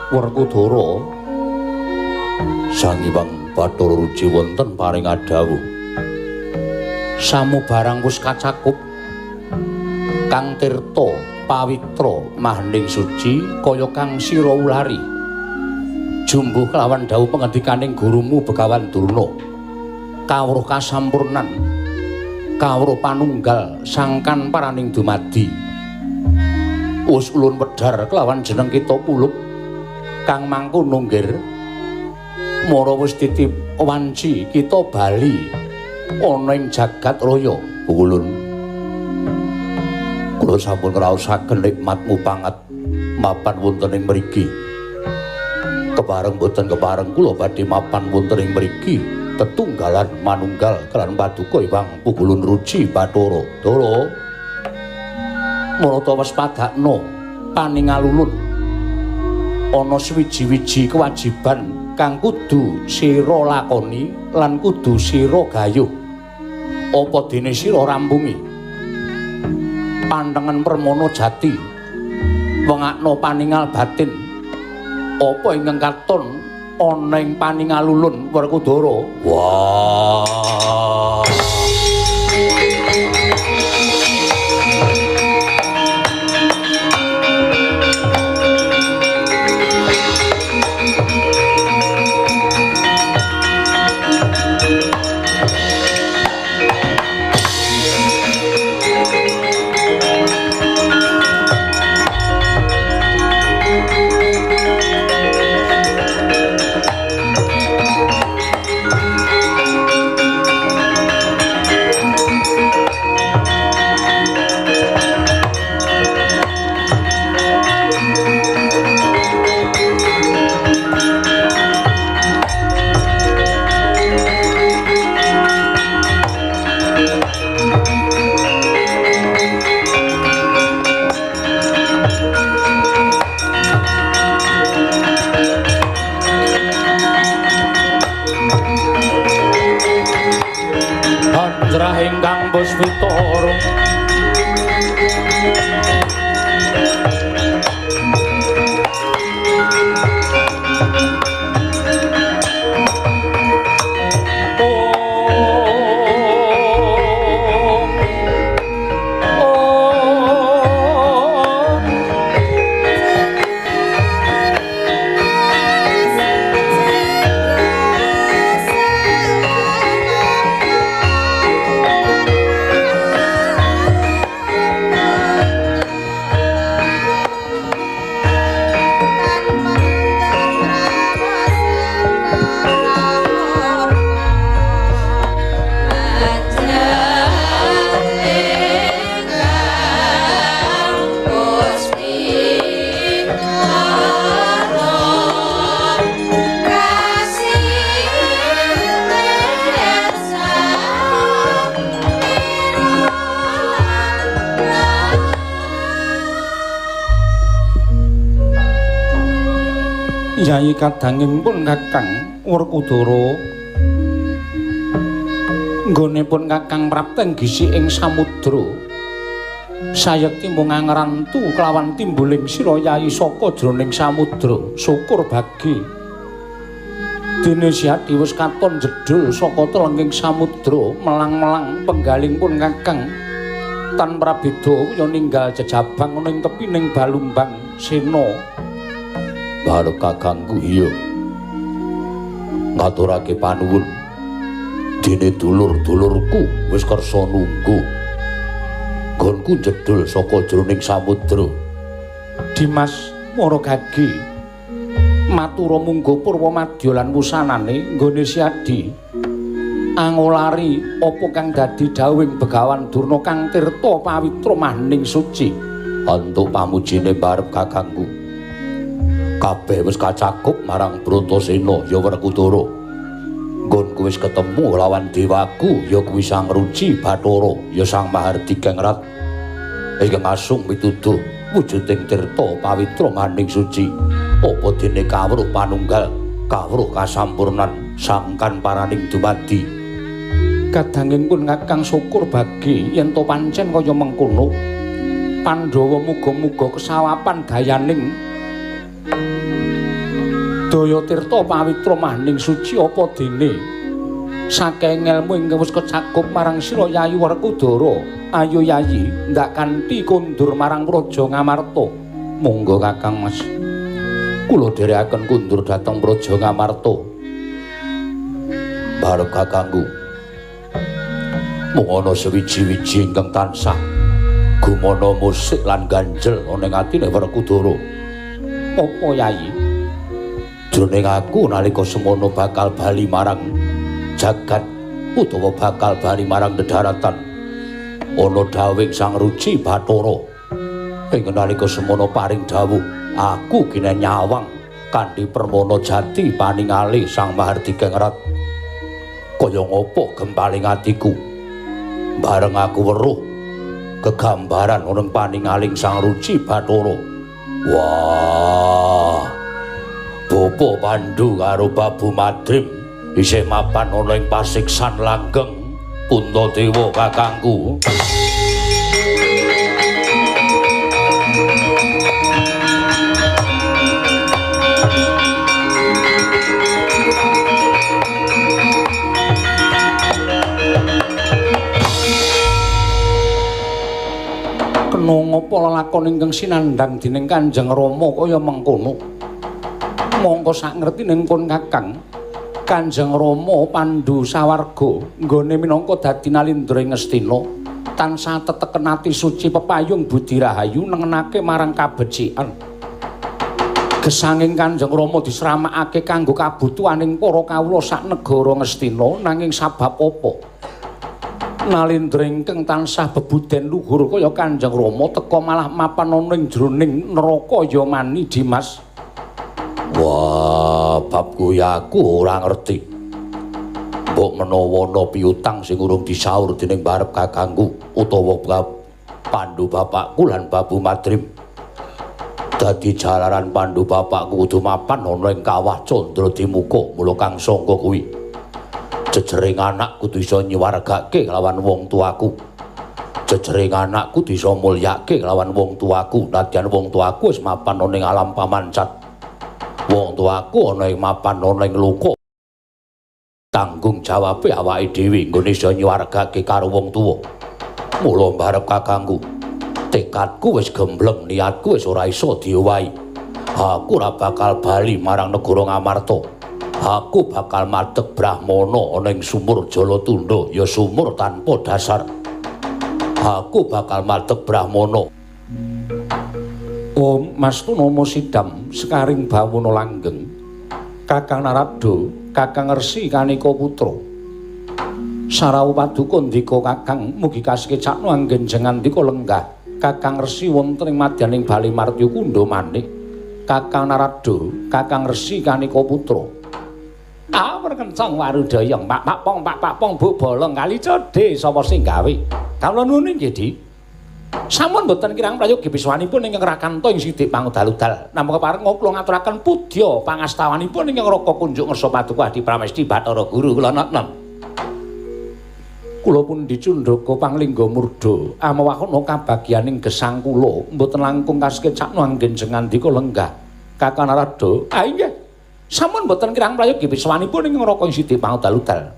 Werkudara Sang Hyang Bathara Ruci wonten paring adhawuh samubarang wis kacakup kang tirta pawitra mahaning suci kaya kang sira wulari jumbuh kelawan dawuh pangandikaning gurumu Begawan Durna kawruh kasampurnan kawruh panunggal sangkan paraning dumadi wis ulun wedhar kelawan jeneng kita pulup kang mangkono nggir mara wis titip wanci kita bali ana ing jagat raya ulun kula sampun ngraosaken nikmat mupangat mapan wonten ing mriki kepareng boten kepareng kula badhe mapan wonten ing mriki tetunggalan manunggal kelan paduka Hyang Pugulun Ruci Bathara Dara marata wis padakna paningalulun ana swiji-wiji kewajiban kang kudu sira lakoni lan kudu sira gayuh apa dene sira rampungi pantengen permana jati wengakna paningal batin apa ingkang katon ana ing paningalulun Werkudara wah ingkang Puspitara Yai kadanging pun Kakang Werkudara nggonipun Kakang Prapteng gisi ing samudra sayekti mung ngrantu kelawan timbuling sira Yai saka jroning samudra syukur bagi dene Siati wis katon jedul saka telenging samudra melang-melang penggaling pun Kakang tan prabeda ya ninggal jejabang ana ing tepining balumbang sena baru kakangku iya ngaturake panuwun dene dulur-dulurku wis kersa nunggu gonku jedul saka jroning samudra Dimas Maragagi matura munggo Purwamadya lan wusanane nggone Siadi angolari apa kang dadi dawuhing Begawan Durna kang tirta pawitra maning suci antuk pamujine barep kakangku kabeh wis kacakup marang Bratasena ya Werkudara nggonku wis ketemu lawan dewaku ya kuwi Sang Ruci Bathara ya Sang Mahardikang Rat ingkang asung pituduh wujuding tirta pawitra maning suci apa dene kawruh panunggal kawruh kasampurnan sangkan paraning dumadi kadanging pun Kakang syukur bagi yen to pancen kaya mengkono Pandhawa muga-muga kesawapan dayaning Daya tirta pawitra maning suci apa dene saking ngelmu ingkang wis kecakup marang sira Yayi Werkudara. Ayo Yayi ndak kanthi kundur marang Praja Ngamarta. Monggo Kakang Mas. Kula dherekaken kundur dhateng Praja Ngamarta. Barep kakangku. Mung ana sewiji-wiji ingkang tansah gumana musik lan ganjel ana ing atine Werkudara. Apa Yayi? Jroning aku nalika semono bakal bali marang jagat utawa bakal bali marang dedharatan ana dawing Sang Ruci Bathara ing nalika semono paring dawuh aku kene nyawang kanthi permana jati paningali Sang Mahardika Ngrat kaya ngopo gempaling atiku bareng aku weruh kegambaran ana ing paningaling Sang Ruci Bathara. Wah, Bapa Pandhu karo Babu Madrim isih mapan ana ing pasiksan langgeng Puntadewa kakangku. Kena ngapa lakon ingkang sinandhang dening Kanjeng Rama kaya mengkono? Mongko sak ngertining pun Kakang Kanjeng Rama Pandhu sawarga nggone minangka dadi nalindra ing Ngastina tansah teteken ati suci pepayung budi rahayu nengenake marang kabecikan. Gesanging Kanjeng Rama disramakake kanggo kabutuhaning para kawula sak negara Ngastina nanging sabab apa? Nalindra ingkang tansah bebuden luhur kaya Kanjeng Rama teka malah mapan ana ing jroning neraka ya mani Dimas. Wah, bab kuwi aku ora ngerti. Mbok menawa ana piutang sing urung disaur dening barep kakangku utawa Pandhu bapakku lan Babu Madrim. Dadi jalaran Pandhu bapakku kudu mapan ana ing kawah Candradimuka, mula kang sangka kuwi. Jejering anak kudu iso nyiwargake lawan wong tuaku. Jejering anak kudu iso mulyake lawan wong tuaku, nadyan wong tuaku wis mapan ana ing alam pamancat. Wong tuaku ana ing mapan ana ing luka. Tanggung jawabe awake dhewe nggone iso nyuwargake karo wong tuwa. Mula mbarep kakangku, tekadku wis gembleng, niatku wis ora iso diowahi. Aku ora bakal bali marang negara Ngamarta. Aku bakal madheg Brahmana ana ing sumur Jalatundha, ya sumur tanpa dasar. Aku bakal madheg Brahmana. Om Mastuna Sidam sekaring bawana langgeng. Kakang Narada, Kakang Resi Kanika Putra. Sarau paduka ndika Kakang mugi kasekecakno anggenjeng andika lenggah. Kakang Resi wonten ing madyaning Bali Martya Kundha manik. Kakang Narada, Kakang Resi Kanika Putra. Perkencang warudayang Pak Pong Bu Bolong kali codhe sapa sing gawe? Kawula nuwun nggih, Di. Sampun boten kirang prayogi biswanipun ingkang rakanta ing Sidik Pangudal-udal. Namung kepareng kula ngaturaken pudya pangastawanipun ingkang Raka Kunjuk Ngersa Paduka Adi Pramesti Bathara Guru kula nom. Kula pun dicundhaka Panglingga Murda amawakana kabagyaning gesang kula mboten langkung kasekecakno anggenjeng andika lenggah. Kakang Narada, inggih. Sampun boten kirang prayogi biswanipun ingkang Raka ing Sidik Pangudal-udal.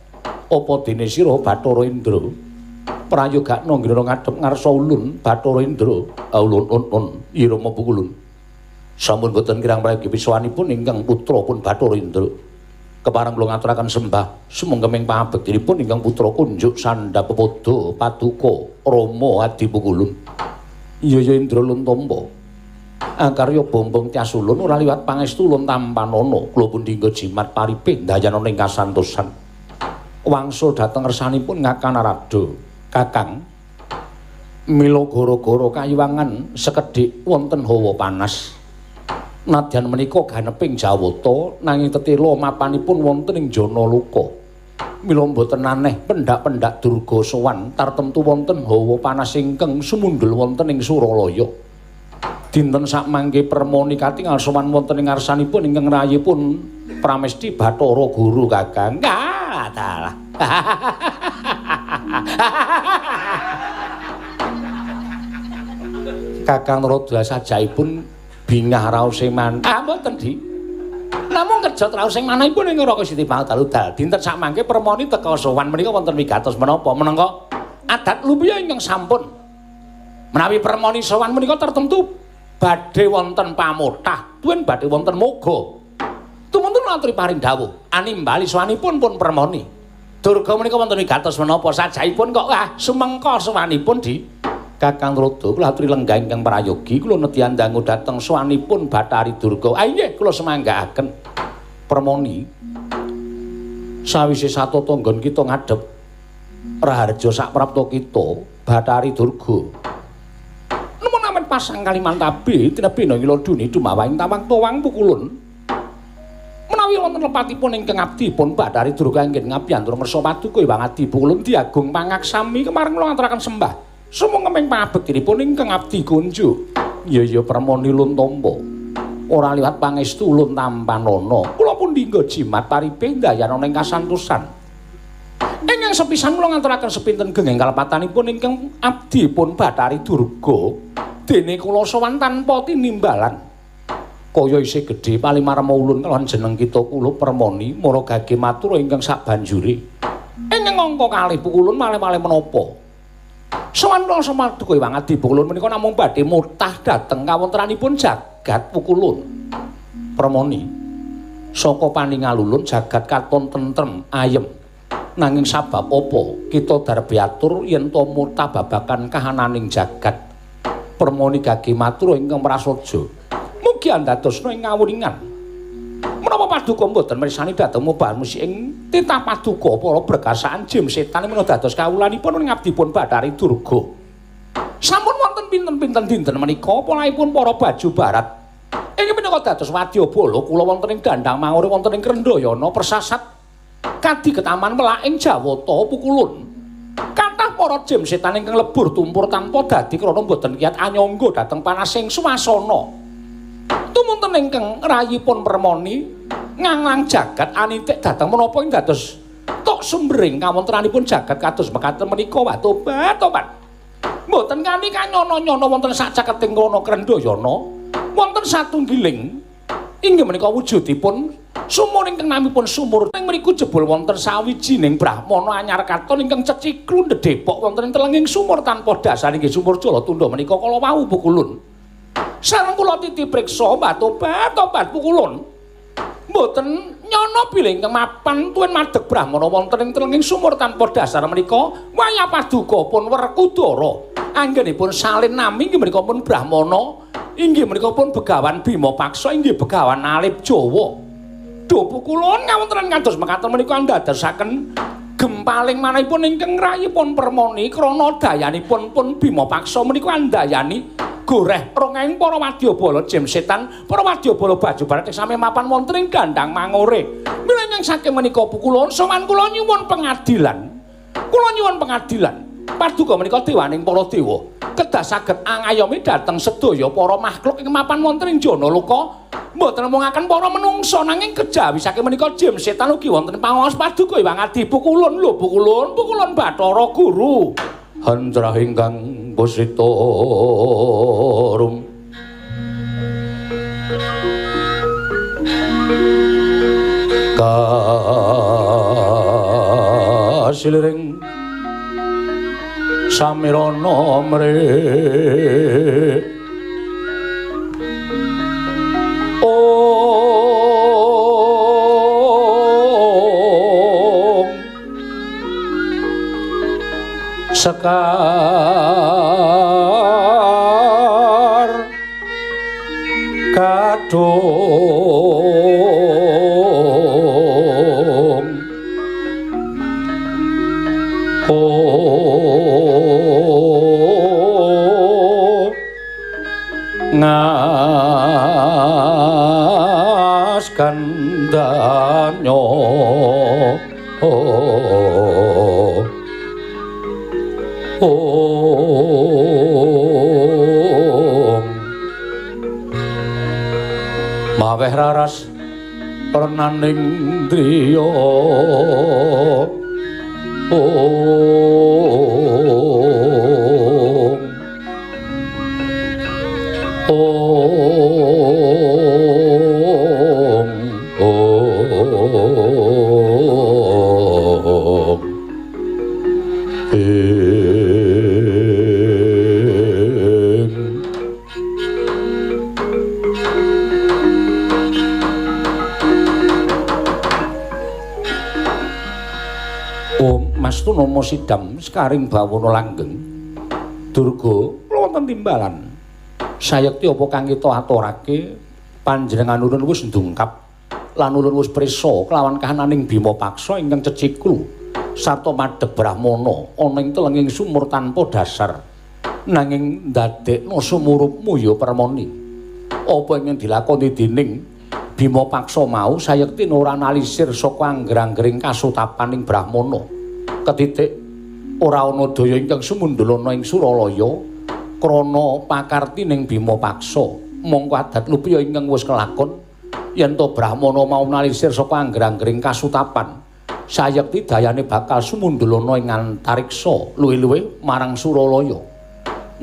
Apa dene sira Bathara Indra prayogakna ngira ngadhep ngarsa ulun Bathara Indra ulun Irama Pukulun. Sampun boten kirang prayogi biswanipun ingkang putra pun Bathara Indra. Kepareng kula ngaturaken sembah sumengkeming pangabektinipun ingkang putra Kunjuk Sandapepada Paduka Rama Adi Pukulun. Iya Indra Luntamba. Akarya bombong tias ulun ora liwat pangestu ulun tampanana. Kula pun dinggo jimat paripih ndayanana ing kasantosan. Wangsul dhateng ngersanipun Kakang Narada. Kakang, mila gara-gara kayiwangan sekedhik wonten hawa panas. Nadyan menika ganeping jawata nanging tetela mapanipun wonten ing jana luka. Mila boten aneh pendak-pendak durga sowan tartemtu wonten hawa panas ingkang sumundul wonten ing Suralaya. Dinten sakmangke permoni katingal sowan wonten ing ngarsanipun ingkang rayipun Pramesti Bathara Guru Kakang. Dalah. Kakang Narada sajaipun bingah raos seman. Mboten, Di. Namung kerja traos sing manahipun ing Raka Siti Pangdalu dal dinten samangke permoni teka sowan menika wonten wigatos menapa menangka adat lumiya ingkang sampun menawi permoni sowan menika tertentu badhe wonten pamotah tuwin badhe wonten moga tumuntun aturi paring dawuh animbali sowanipun pun permoni durga menika wonten wigatos menapa sajaipun kok sumengka sowanipun di Kakang Rodo kula aturi lenggah ingkang prayogi kula nedhi dangu dhateng sowanipun Bathari Durga. Inggih kula semanggaaken permoni sawise satata nggon kita ngadhep raharja sak prapta kita Bathari Durga. Nuwun amen pasang Kalimantabe tinebena ila duni dumawahing tawang towang pukulun. Menawi wonten lepatipun ingkang abdi pun Bathari Durga inggih ngabiyantur mersa paduka Hyang Adi pukulun diagung pangaksami kemaring kula ngaturaken sembah. Sumenging pangabektinipun ingkang abdi kunjuk. Ya permoni lun tampa. Ora liwat pangestu ulun tampanana. Kula pun dinggo jimat paripe ndayana ing kasantosan. Ingkang sepisan kula ngaturaken sepinten genging kalepatanipun ingkang abdi pun Bathari Durga. Dene kula sowan tanpa tinimbalan. Kaya isih gedhe palimarma ulun kelawan jeneng kita kula permoni mara gage matur ingkang sabanjure. Ingkang angka kalih pukulun malih-malih menapa? Sowan kula Paduka Hyang Adi pukulun menika namung badhe mutah dhateng kawontenanipun jagat pukulun. Permoni saka paningalulun jagat katon tentrem ayem. Nanging sabab apa kita darbi atur yen to mutah babagan kahananing jagat. Permoni gage matur ingkang prasaja. Mugi andadosna ing ngawuningan. Menapa Paduka mboten mirsani dhateng mobahan musik ing titah Paduka para berkasaan jim setan menawa dados kawulanipun ing abdipun Bathari Durga. Sampun wonten pinten-pinten dinten menika polaipun para baju barat. Inggih menika dados wadyabala kula wonten ing Dandang Mangure wonten ing Krendayana persasat kadi ketaman melak ing Jawata pukulun. Kathah para jim setan ingkang lebur tumpur tanpa dadi krana mboten kiyat anyangga dhateng panasing swasana. Tumunten ingkang rayipun permoni nganglang jagat anitik dhateng menapa ing dados tok sumbering kawontenanipun jagat kados mekaten menika tobat. Mboten kani kanyono-nyono wonten sak caketing kono Krendayana wonten satunggiling inggih menika wujudipun sumur ingkang namipun sumur ing mriku jebul wonten sawijining brahmana anyar katon ingkang ceciklu ndedhepok wonten ing telenging sumur tanpa dasar inggih sumur Jalatundha menika kala wau pukulun. Sareng kula titi priksa tobat pukulun. Mboten nyono bilih ingkang mapan tuwin madeg brahmana wonten ing telenging sumur tanpa dasar menika wayah Paduka pun Werkudara. Anggenipun salin nami inggih menika pun brahmana, inggih menika pun Begawan Bima Paksa, inggih Begawan Alip Jawa. Duh pukulun ngawontenan kados mekaten menika ndadosaken gempaling manahipun ingkang rayipun permoni krana dayanipun pun Bima Paksa menika andayani goreh rongeng para wadyabala jim setan para wadyabala baju barat sami mapan wonten ing Dandang Mangure. Mila nyang saking menika pukulun sowan kula nyuwun pengadilan. Kula nyuwun pengadilan. Paduka menika dewaning para dewa. Kedah saged angayomi dhateng sedaya para makhluk ing mapan wonten ing jana loka. Mboten mungaken para menungsa nanging kejawi saking menika jim setan ugi wonten pangaos Paduka Hyang Adi pukulun lho pukulun Bathara Guru. Handrah ingkang Positorum Kasiliring Samirana mre Sekar kadung ngas kandanyo maweh raras pernaning driya Dimas Tunama Sidam sekaring bawana langgeng. Durga kula wonten timbalan. Sayekti apa kang kita aturake panjenengan ulun wis ndungkap lan ulun wis prisa kelawan kahananing Bima Paksa ingkang ceciklu sarta madhep Brahmana ana ing telenging sumur tanpa dasar nanging ndadekna sumurupmu ya permoni. Apa ingkang dilakoni dening Bima Paksa mau sayekti ora analisir saka angger-anggering kasutapaning Brahmana. Ketitik ora ana daya ingkang sumundulana ing Suralaya krana pakartining Bima Paksa. Mongko adat lupiya ingkang wis kelakon yen to Brahmana mau analisir saka angger-anggering kasutapan sayekti dayane bakal sumundulana ing antariksa luwih-luwih marang Suralaya.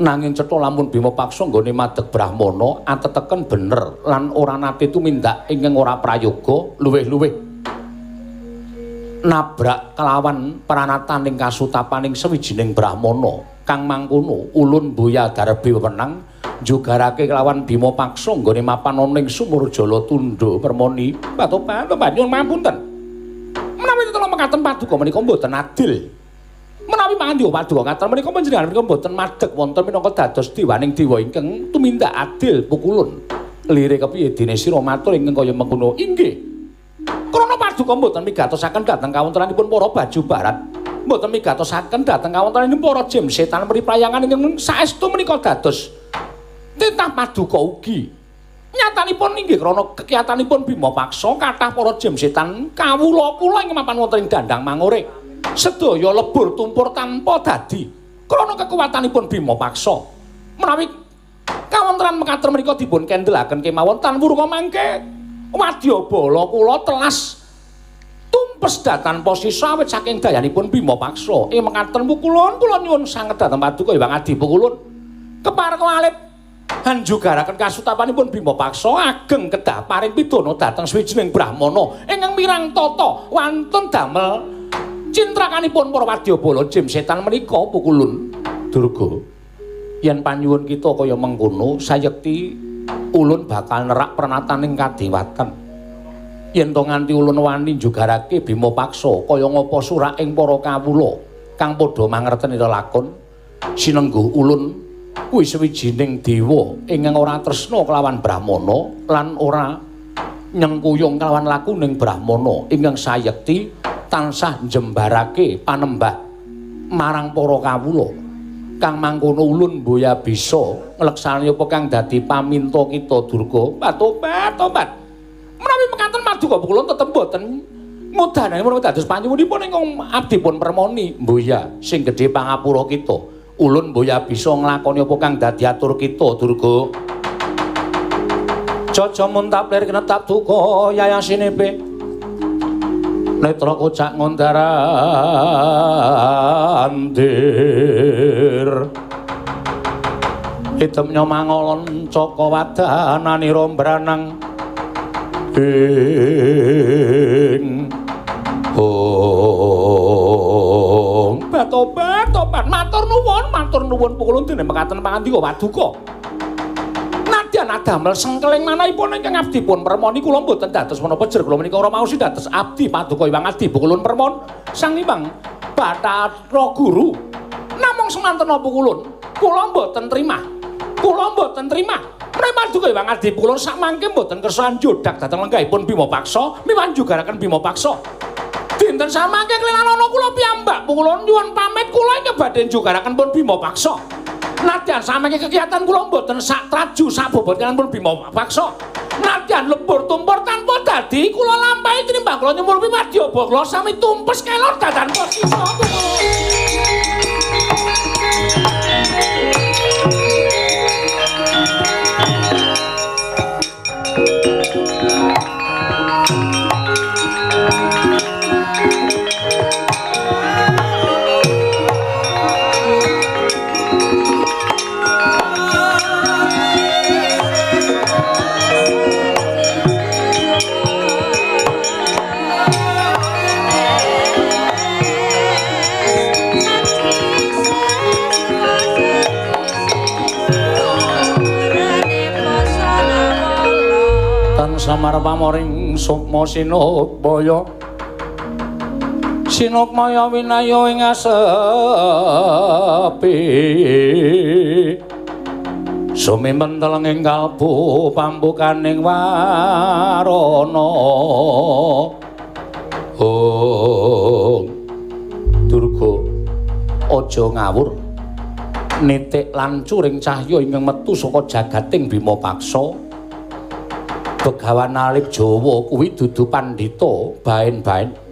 Nanging cetha lamun Bima Paksa nggone madeg Brahmana ateteken bener lan ora nate tumindak ingkang ora prayoga luwih-luwih nabrak kelawan pranataning kasutapaning sawijining Brahmana kang mangkono ulun Boya Darbi wewenang njugarake kelawan Bima Paksa nggone mapan ana ing sumur Jala Tundha permoni. Patopan nyuwun mapunten. Menawi tetela mekaten paduka menika mboten adil. Menawi pangandika paduka ngaten menika panjenengan menika mboten madheg wonten minangka dados dewaning dewa ingkang tumindak adil pukulun. Lire kepiye dene sira matur ingkang kaya mengkono? Inggih. Krana paduka mboten migatosaken dhateng kawontenanipun para baju barat. Mboten migatosaken dhateng kawontenanipun para jem setan mriprayangan ingkang saestu menika dados titah paduka ugi. Nyatanipun inggih krana kekiyatanipun Bima Paksa kathah para jem setan kawula-kula ing mapan wonten ing dandang mangore. Sedaya lebur tumpur tanpa dadi krana kekuwatanipun Bima Paksa. Menawi kawontenan mekaten menika dipun kendelaken kemawon tan wurunga mangke wadyabala kula telas tumpes datan posisa awit saking dayanipun Bima Paksa. Ing mekaten pukulun kula nyuwun sanget dhateng paduka Hyang Adi pukulun kepareng alit hanjugaraken kasutapanipun Bima Paksa ageng kedah paring pidana dhateng sawijining Brahmana ingkang mirang tata wonten damel cintrakanipun para wadyabala jem setan menika pukulun. Durga yen panyuwun kita kaya mengkono sayekti ulun bakal nerak pranataning kadewatan. Yen to nganti ulun wani njugarake Bima Paksa kaya ngapa surak ing para kawula kang padha mangerteni lelakon sinengguh ulun kuwi sawijining dewa ingkang ora tresna kelawan Brahmana lan ora nyengkuyung kelawan lakuning Brahmana ingkang sayekti tansah njembarake panembah marang para kawula kang mangkono ulun boya bisa ngleksanani apa kang dadi paminta kita Durga. Tobat menawi mekaten paduka kula tetep boten mudanane menawi dados panyuwunipun ingkang abdi pun permoni boya sing gedhe pangapura kita ulun boya bisa nglakoni apa kang dadi atur kita Durga. Jaja muntap lir kinetap duka yayasinepe netra kocak ngondarandir hitam nyomangolon coko wadanani rombranang ing tobat matur nuwun pukulun dene mekaten pangandika paduka nadyan adamel sengkeling manahipun ingkang abdi pun permoni kula mboten dados menapa jer kula menika ora maosi dados abdi paduka Hyang Adi pukulun permon sang Hyang Bathara Guru namung semanten pukulun kula mboten trimah menawi paduka Hyang Adi pukulun sakmangke mboten kersa njodak dhateng lenggahipun Bima Paksa miwan jugaraken Bima Paksa dinten samangke kelinanana kula piyambak pukulun nyuwun pamit kula ing badhe njugaraken pun Bima Paksa. Nadyan samangke kegiatan kula mboten sak traju sak bobot kaliyan pun Bima Paksa. Nadyan lebur tumpur tanpa dadi kula lampahi tinimbang kula nyuwun wadyabala kula sami tumpes kelor dadan posisi. Samar pamoring sukma sinubaya Sinukmaya winaya ing asepi sumimentel ing kalbu pambukaning warana Durga aja ngawur nitik lan curing cahya ingkang metu saka jagating Bima Paksa Begawan Alip Jawa kuwi dudu pandhita baen-baen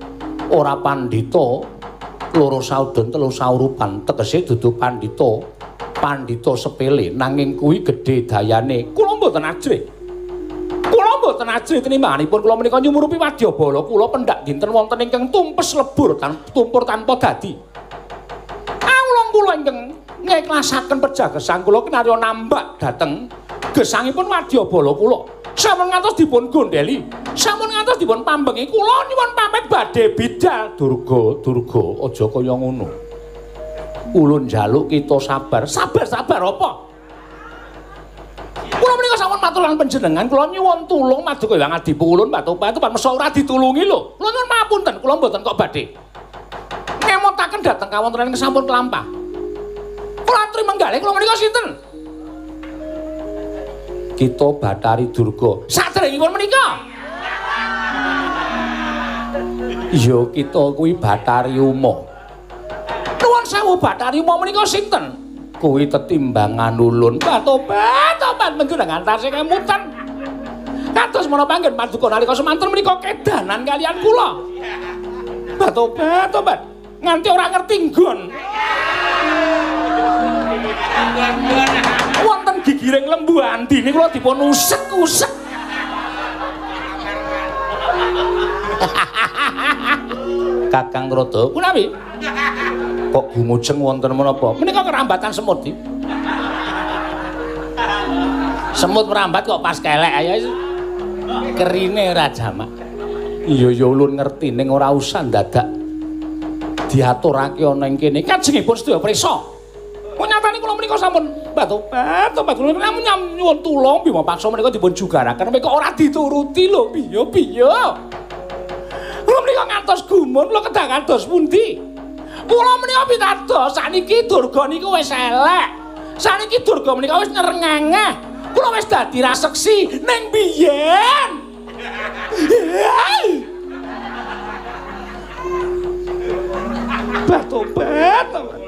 ora pandhita loro saudon telu saurupan tegese dudu pandhita sepele nanging kuwi gedhe dayane kula mboten ajrih tinimbanganipun kula menika nyumurupi wadyabala kula pendak dinten wonten ingkang tumpes lebur tumpur tanpa dadi awulung kula ingkang ngiklasaken perjagesan kula kinarya nambak dhateng gesangipun wadyabala kula sampun ngantos dipun gondeli sampun ngantos dipun pambengi kula nyuwun pamit badhe bidal Durga aja kaya ngono ulun njaluk kita sabar apa kula menika sampun matur lan panjenengan kula nyuwun tulung Maduka Hyang Adipukulun Batu-batu pan mesa ora ditulungi lho kula nyuwun mapunten kula mboten kok badhe ngemotaken dhateng kawontenan ingkang sampun kelampah kula aturi menggalih kula menika sinten kita Bathari Durga saderengipun menika iya kita kuwi Bathari Uma nuwun sewu Bathari Uma menika sinten kuwi tetimbangan ulun Batu-batu panjenengan tasih kemutan kados menapa anggen Paduka nalika semanten menika kedanan kalian kula Batu-batu nganti ora ngerti nggon wonten gigiring lembu andine kula dipun usek-usek Kakang Rada punawi kok gumujeng wonten menapa menika kerambatan semut iki semut merambat kok pas kelek ayo kerine ora jamak iya ya ulun ngerti ning ora usah dadak diaturake ana ing kene kajengipun sedaya prisa nyatane kula menika sampun batu-batu kula nyuwun tulung Bima Paksa menika dipun jugaraken menika ora dituruti lho piye kula menika ngantos gumun kula kedah kados pundi kula menika pitados saniki Durga niku wis elek saniki Durga menika wis nyrengengeh kula wis dadi raseksi ning biyen batu-batu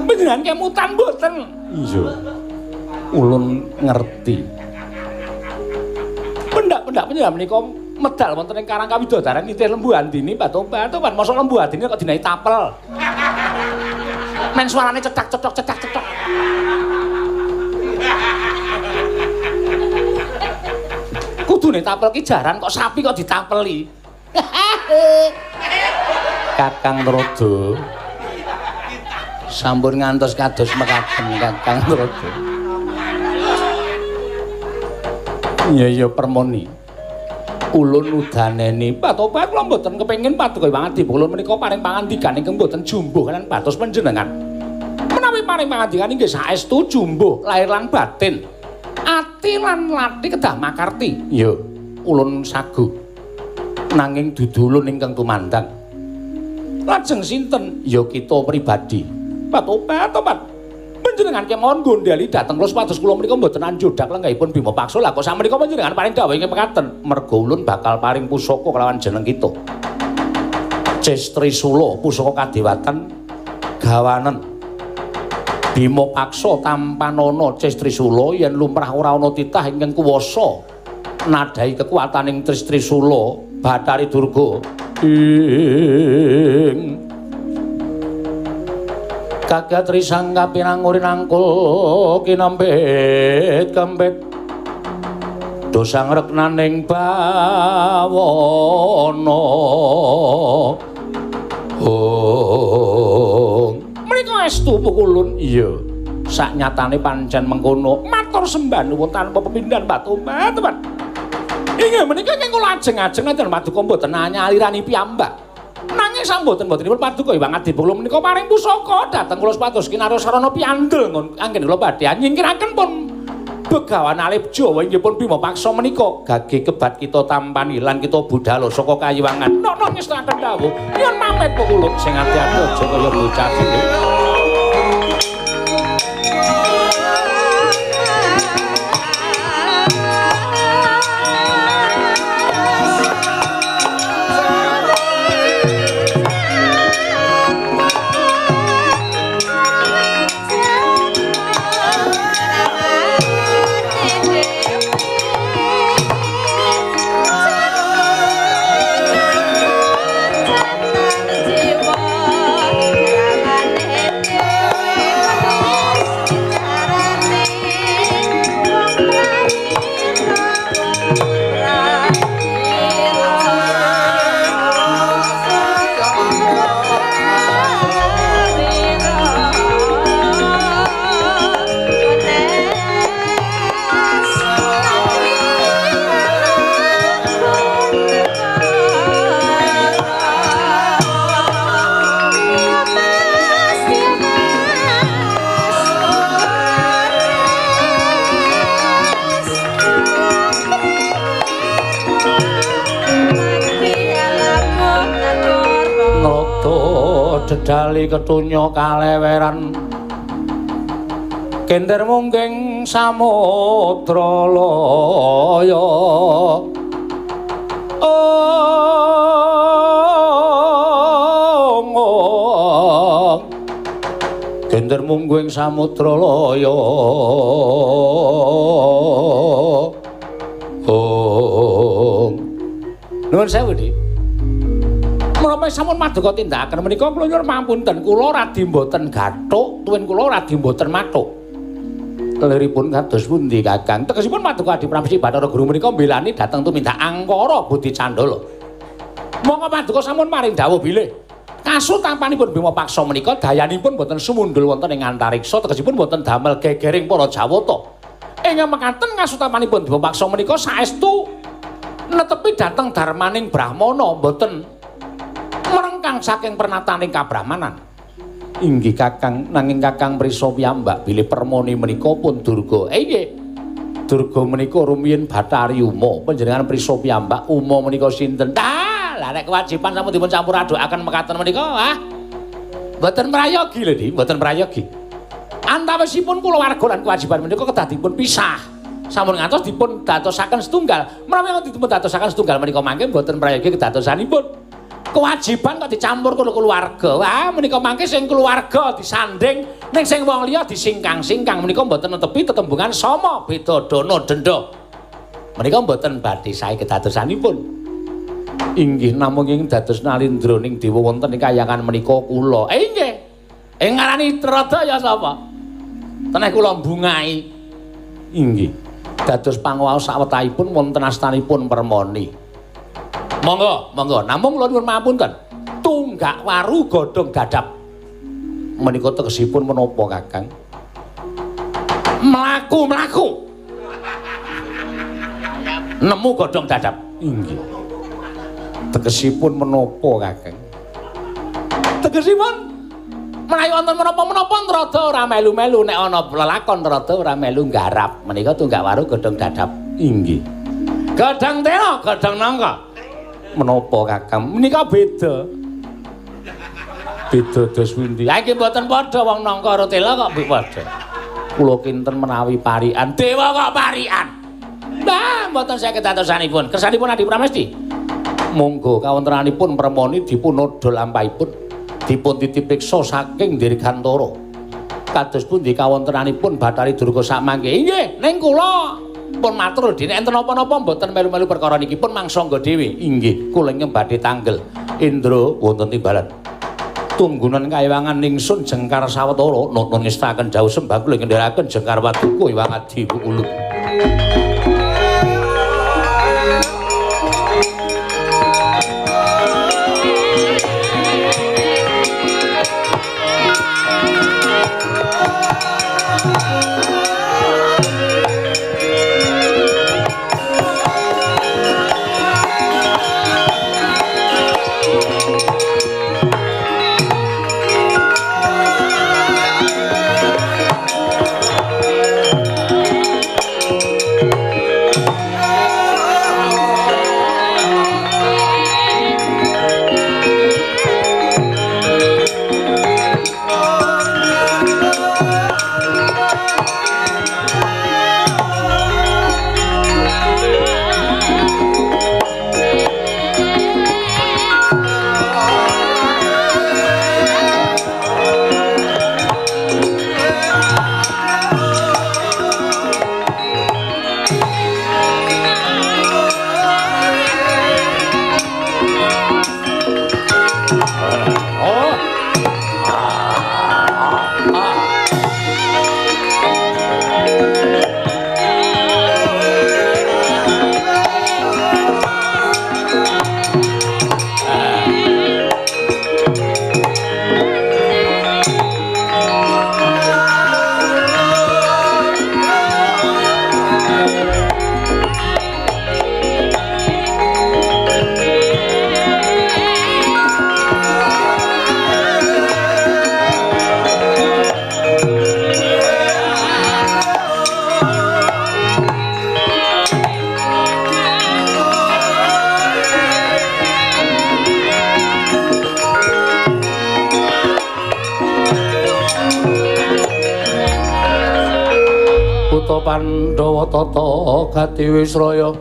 panjenengan kemutan mboten iya ulun ngerti pendak-pendak panjenengan menika medal wonten ing Karang Kawidodaran nitih lembu andini batu-batu pan mosok lembu andini kok dinaik tapel men suarane cetak-cetok kudune tapel ki jaran kok sapi kok ditapeli Kakang Rada sampun ngantos kados mekaten Kakang Rada iya permoni ulun udaneni Batu-batu kula mboten kepengin Paduka Hyang Adipukulun menika paring pangandikan ingkang mboten jumbuh kaliyan pados panjenengan menawi paring pangandikan inggih saestu jumbuh lahir lan batin ati lan lati kedah makarti ya ulun sagu nanging dudu ulun ingkang tumandang lajeng sinten ya kita pribadi Batu-batu panjenengan kemawon gondhali dhateng kula supados kula menika mboten anjodak lenggahipun Bima Paksa lah kok sameneika panjenengan paring dawuh ingkang mekaten merga ulun bakal paring pusaka kelawan jeneng kita Cestrisula pusaka kadewatan gawanen Bima Paksa tampanana Cestrisula yen lumrah ora ana titah ingkang kuwasa nadhahi kekuataning Cestrisula Bathari Durga ing Kagatri sangga pinangurin angkul kinambet kembet dosang reknaning bawono menika estu pukulun iya sak nyatane pancen mengkono matur sembah nuwun tanpa pepindhan Batu-batu inggih menika kula ajeng-ajeng enten Paduka mboten nyalirani piyambak nanging samboten-botenipun Paduka Hyang Adipukulun menika paring pusaka dhateng kula supados kinarya sarana piandel anggen kula badhe nyingkiraken pun Begawan alip Jawa inggih pun Bima Paksa menika gage kebat kita tampani lan kita budhal saka kayiwangan. Nono ngestaken dawuh yen pamit pekulut sing ati-ati aja kaya bocah cilik. Dedali ketunya kaleweran kender mungging samudra laya kender mungging samudra laya nuwun sewu Dik. Menapa sampun maduka tindakaken menika kula nyuwun pamunten kula radi mboten gathuk tuwin kula radi mboten mathuk. Liripun kados pundi Kakang? Tegesipun maduka Adi Pramesti Bathara Guru menika mbelani dhateng tumindak Angkara Budi Candala. Monggo paduka sampun maring dawuh bilih. Kasultapanipun Bima Paksa menika dayanipun boten sumundul wonten ing antariksa tegesipun boten damel gegering para Jawata. Ing mekaten kasultapanipun Bima Paksa menika saestu netepi dhateng darmaning Brahmana boten merengkang saking pernataning kabrahmanan. Inggih Kakang, nanging Kakang prisa piyambak bilih permoni menika pun Durga. Inggih. Durga menika rumiyin Bathari Uma. Panjenengan prisa piyambak Uma menika sinten? Lah nek kewajiban sampun dipun campur adukaken mekaten menika, mboten prayogi lho, Dik, mboten prayogi. Antawisipun kulawarga lan kewajiban menika kedah dipun pisah. Sampun ngantos dipun dadosaken setunggal. Menawi dipun dadosaken setunggal menika mangke mboten prayogi kedadosanipun. Kewajiban kok dicampur karo keluarga. Wah, menika mangke sing keluarga disanding, ning sing wong liya disingkang-singkang menika mboten netepi tetembungan sama beda dana denda. Menika mboten badhe sae kedadosanipun. Inggih namung ing dados nalindraning dewa wonten ing kayangan menika kula. Inggih. Ing ngarani Tradaya sapa? Teneh kula mbungai. Inggih. Dados panguwaos sawetahipun wonten astanipun Permoni. Monggo, namung kula nyuwun pamunten. Tunggak waru godhong dadap. Menika tegesipun menapa, Kakang? Mlaku. Nemu godhong dadap. Inggih. Tegesipun menapa, Kakang? Tegesipun menawi wonten menapa-menapa Ntrada ora melu-melu nek ana lelakon Ntrada ora melu nggarap. Menika tunggak waru godhong dadap. Inggih. Godhong tela, godhong nangka. Menapa Kakang? Menika beda. Beda dos pundi? Ha iki mboten padha wong nangka karo tela kok padha. Kula kinten menawi parikan, dewa kok parikan. Nah, mboten saged atosanipun. Kersanipun Adi Pramesti. Monggo kawontenanipun Permoni dipun nodha lampahipun, dipun titipiksa saking Dirgantara. Kados pundi kawontenanipun Bathari Durga sakmangke? Inggih, ning kula pun matur dene enten napa-napa mboten melu-melu perkara niki pun mangsangga dhewe. Inggih, kula ingkang badhe tanggel. Indra wonten timbalan. Tunggunan kayiwangan ningsun jengkar sawetara nuntun ngestaken dawuh sembah kula ngendharaken jengkar waduka iwang adi uluk. Pandhawa tata gati Wisraya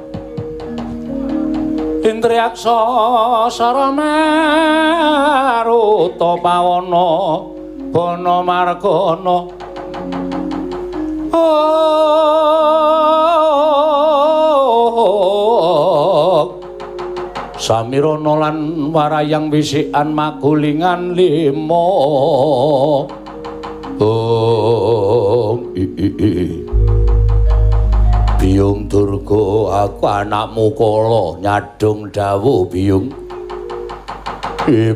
Indriyaksa Saramaruta Pawana Bana Margana Samirana lan warayang wisikan magulingan lima Biyung Durga aku anakmu kala nyadung dawuh Biyung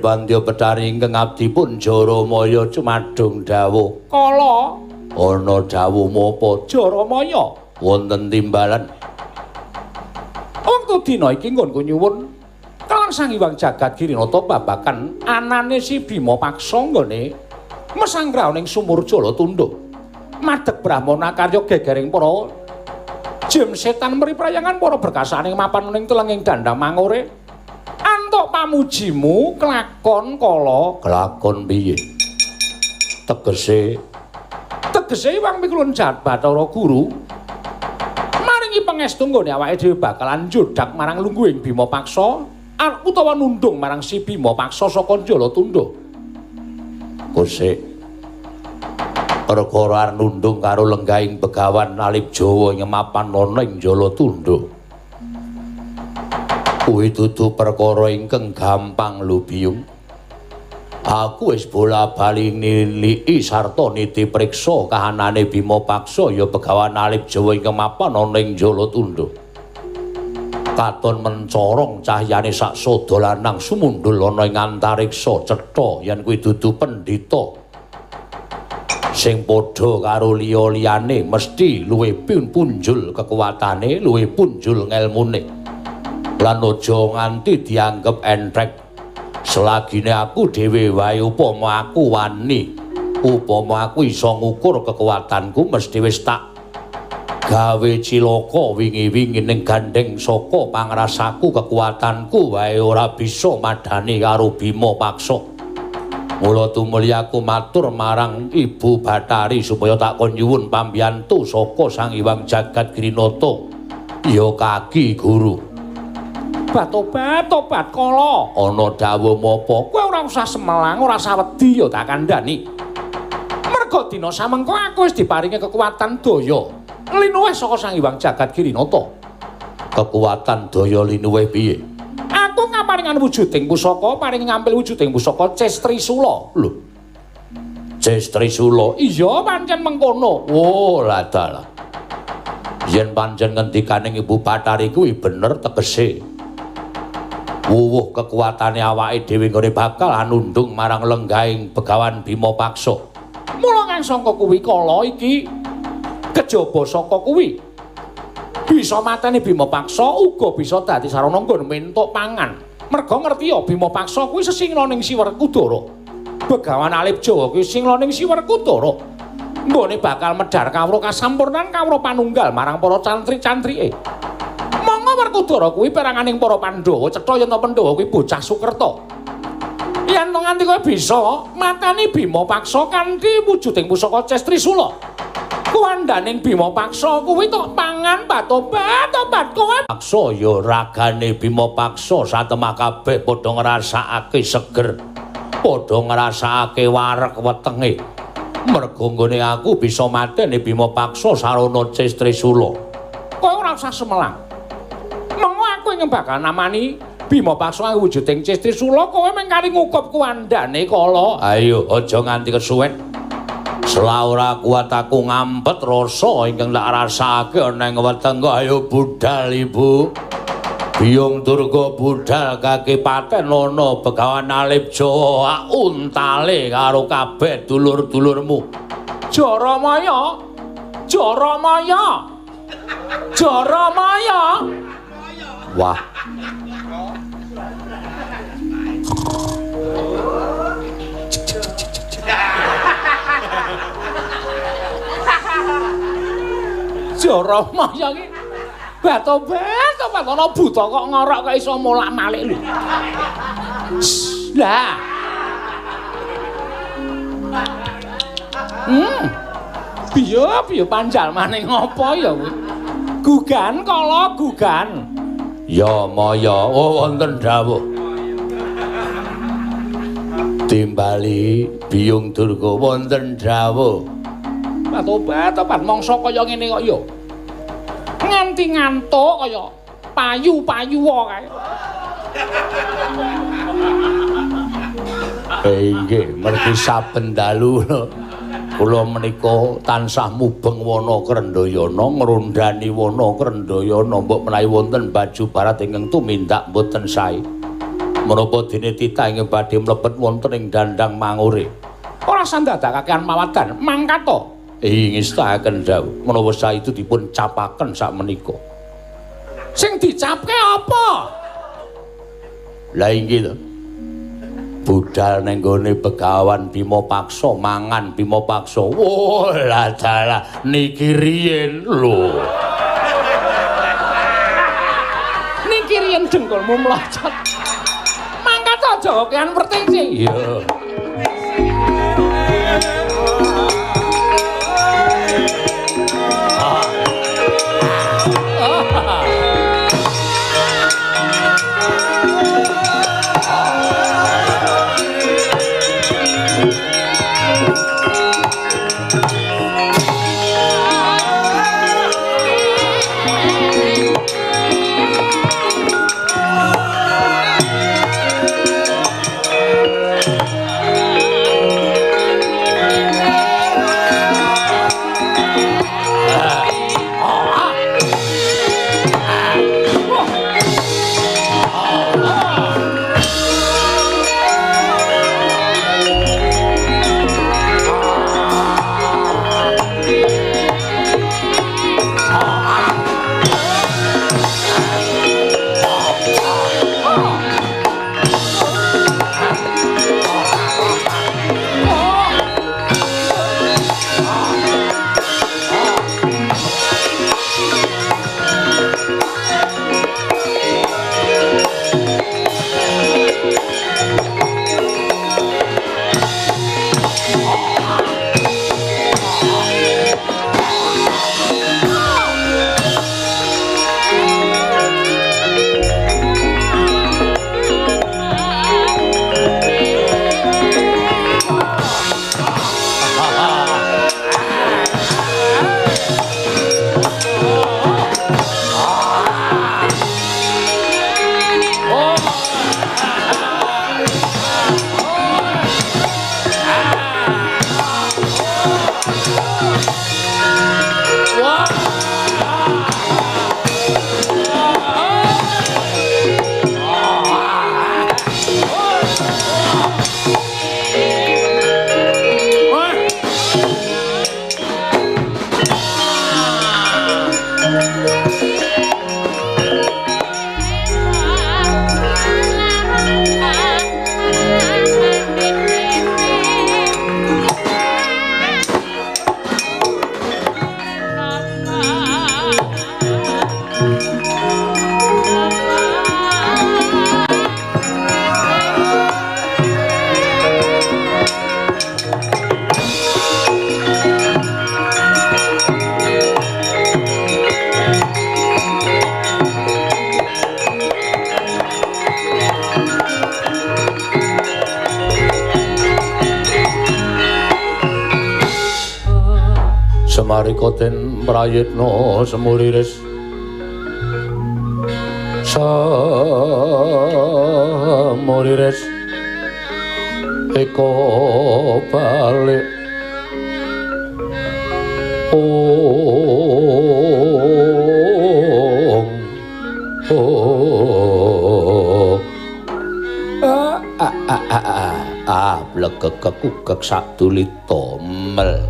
Pandya Betari ingkang abdipun Jaramaya cumadung dawuh kala ana dawuh mapa Jaramaya wonten timbalan wektu dina iki nggonku nyuwun kaliyan Sang Hyang Jagat Girinata babakan anane si Bima Paksa nggone mesanggraning sumur Jalatundha madheg Brahmana karya gegering para jem setan mriprayangan para berkasaning mapan ning telenging dandang mangore antuk pamujimu kelakon kala kelakon piye tegese Hyang Mikulun Jagat Bathara Guru maringi pangestu nggone awake dhewe bakalan njodak marang lungguhing Bima Paksa utawa nundung marang si Bima Paksa saka Jalatundha Kosek perkara nundung karo lenggahing Begawan Alip Jawa ngemapan ana ing Jalatundha kuwi dudu perkara ingkang gampang lho Biyung aku wis bola-bali niliki sarta niti priksa kahanane Bima Paksa ya Begawan Alip Jawa ingkang mapan ana ing Jalatundha katon mencorong cahyane sak sada lanang sumundul ana ing antariksa cetha yen kuwi dudu pendhita sing padha karo liya-liyane mesti luwih punjul kekuatane luwih punjul ngelmune lan aja nganti dianggep entrek selagine aku dhewe wae upama aku wani upama aku iso ngukur kekuatanku mesti wis tak gawe cilaka wingi-wingi ning gandeng saka pangrasaku kekuatanku wae ora bisa madani karo Bima Paksa mula tumulya aku matur marang Ibu Bathari supaya tak kon nyuwun pambiyantu saka Sang Hyang Jagat Girinata ya kaki guru tobat kala ana dawuh mapa kowe ora usah semelang ora usah wedi ya tak kandhani merga dina samengko aku wis diparingi kekuatan daya linuwih saka Sang Hyang Jagat Girinata kekuatan daya linuwih piye aku ngaparingan wujuding pusaka paring ngampil wujuding pusaka Cestrisula lho Cestrisula iya pancen mengkono oh ladalah yen pancen ngendikaning Ibu Bathari kuwi bener tegese wuwuh kekuatane awake dhewe nggone bakal anundung marang lenggahing Begawan Bima Paksa mula kang sangka kuwi kala iki kejaba saka kuwi bisa mateni Bima Paksa uga bisa dadi sarana nggon mentuk pangan merga ngerti ya Bima Paksa kuwi sesinglaning Siwerkudara Begawan Alip Jawa kuwi singlaning Siwerkudara nggone bakal medhar kawruh kasampurnan kawruh panunggal marang para cantri-cantrike monggo Werkudara kuwi peranganing para Pandhawa cetha yen Pandhawa kuwi bocah Sukerta yen nganti kowe bisa mateni Bima Paksa kanthi wujuding pusaka Cestrisula kuwandaning Bima Paksa kuwi tok pangan tobat kowe Paksa ya ragane Bima Paksa satemah kabeh padha ngrasakake seger padha ngrasakake wareg wetenge merga nggone aku bisa mateni Bima Paksa sarana Cestrisula kowe ora usah semelang mengko aku ing bakal namani Bima Paksa wujuding Cestrisula kowe mung kari ngukup kuwandane kala ayo aja nganti kesuwen Sela ora kuat aku ngampet rasa ingkang tak rasake ana ing wetengku ayo budal Ibu Biyung Durga budal kaki paten ana Begawan Alip Jawa untale karo kabeh dulur-dulurmu Jaramaya wah Jaramaya iki bat-obat ana buta kok ngorok kok iso molak-malik lho. Lah. Piye panjalmane ngopo ya kuwi? Gugan kala gugan. Ya maya wonten dawuh. Timbali Biyung Durga wonten dawuh. Tobat mangsa kaya ngene kok ya. Nganti ngantuk kaya payu-payu kae. Inggih, mergi saben dalu kula menika tansah mubeng wana Krendayana ngrondani wana Krendayana mbok menawi wonten baju barat ingkang tumindak mboten sae. Menapa dene titah ingkang badhe mlebet wonten ing dandang mangure. Ora sandadakaken mawadan mangkato. Ngestaken dawuh menawa sae itu dipun capaken sakmenika. Sing dicapke apa? Lah inggih to. Budal ning gone Begawan Bima Paksa mangan Bima Paksa. Wah, lah dalah niki riyen lho. Niki riyen dengkulmu mlocot. Mangkat aja kean werting sing. Iya. Samarikaten prayitna semuriris samuriris eka balik blegegek satulita mel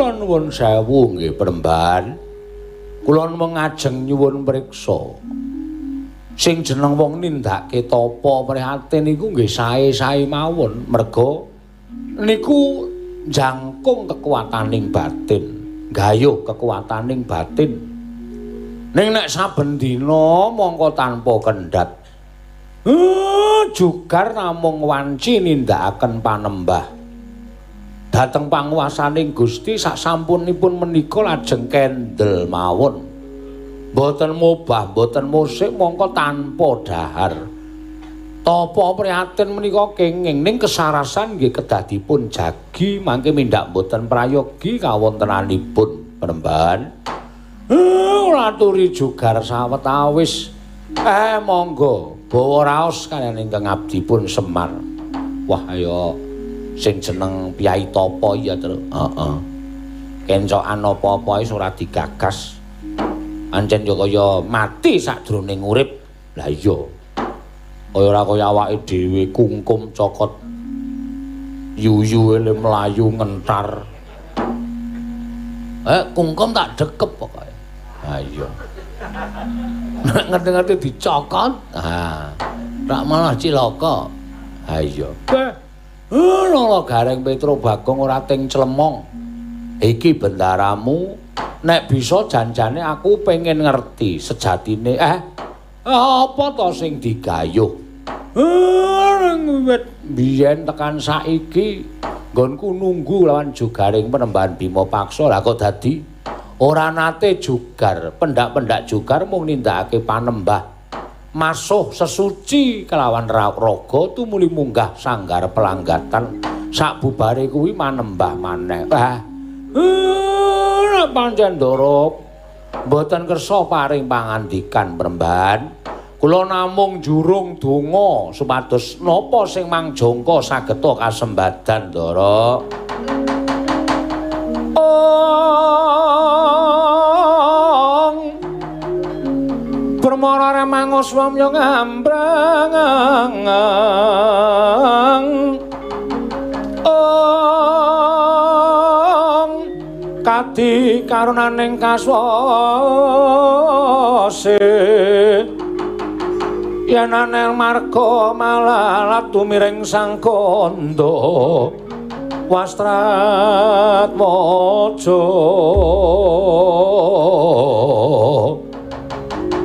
kula nuwun sewu nggih Premban. Kula mengajeng nyuwun priksa. Sing jeneng wong nindakake tapa prihatin niku nggih sae-sae mawon. Merga niku jangkung kekuwataning batin, gayuh kekuwataning batin. Ning nek saben dina mongko tanpa kendhat. Jugar namung wanci nindakaken panembah. dhateng panguwasaning Gusti sasampunipun menika lajeng kendel mawon. Mboten mubah, mboten musik mongko tanpa dahar. Tapa prihatin menika kenging ning kesarasan nggih kedadipun jagi mangke mindak mboten prayogi kawontenanipun Penembahan. Laturi jugar sawetawis. Monggo bawa raos kaliyan ingkang abdipun Semar. Wah ya sing jeneng Piyai Tapa ya terus. Heeh. Kencokan apa-apa wis ora digagas. Ancen ya kaya mati sadurunge urip. Lah iya. Kaya ora kaya awake dhewe kungkum cokot. Yuyu ele mlayu ngentar. Kungkum tak dekep pokoke. Ha iya. Nek ngerti-ngerti dicokot, tak malah cilaka. Ha iya. Lolo Gareng Petro Bagong ora ting clemong. Iki bendaramu, nek bisa janjane aku pengen ngerti sejatine apa to sing digayuh. Biyen tekan saiki nggonku nunggu lawan jugaring Penembahan Bima Paksa. Lah kok dadi ora nate jugar, pendak-pendak jugar mung nindakake panembah masuh sesuci kelawan raga tumuli munggah sanggar pelanggatan sakbubare kuwi manembah maneh. Pancen Ndara mboten kersa paring pangandikan Penembahan. Kula namung jurung donga supados napa sing mangjangka sageta kasembadan Ndara. Permara remangus wamya ngambrang kadi karunaning kaswase yen anel marga malalat tumiring sang kandha wastrat waja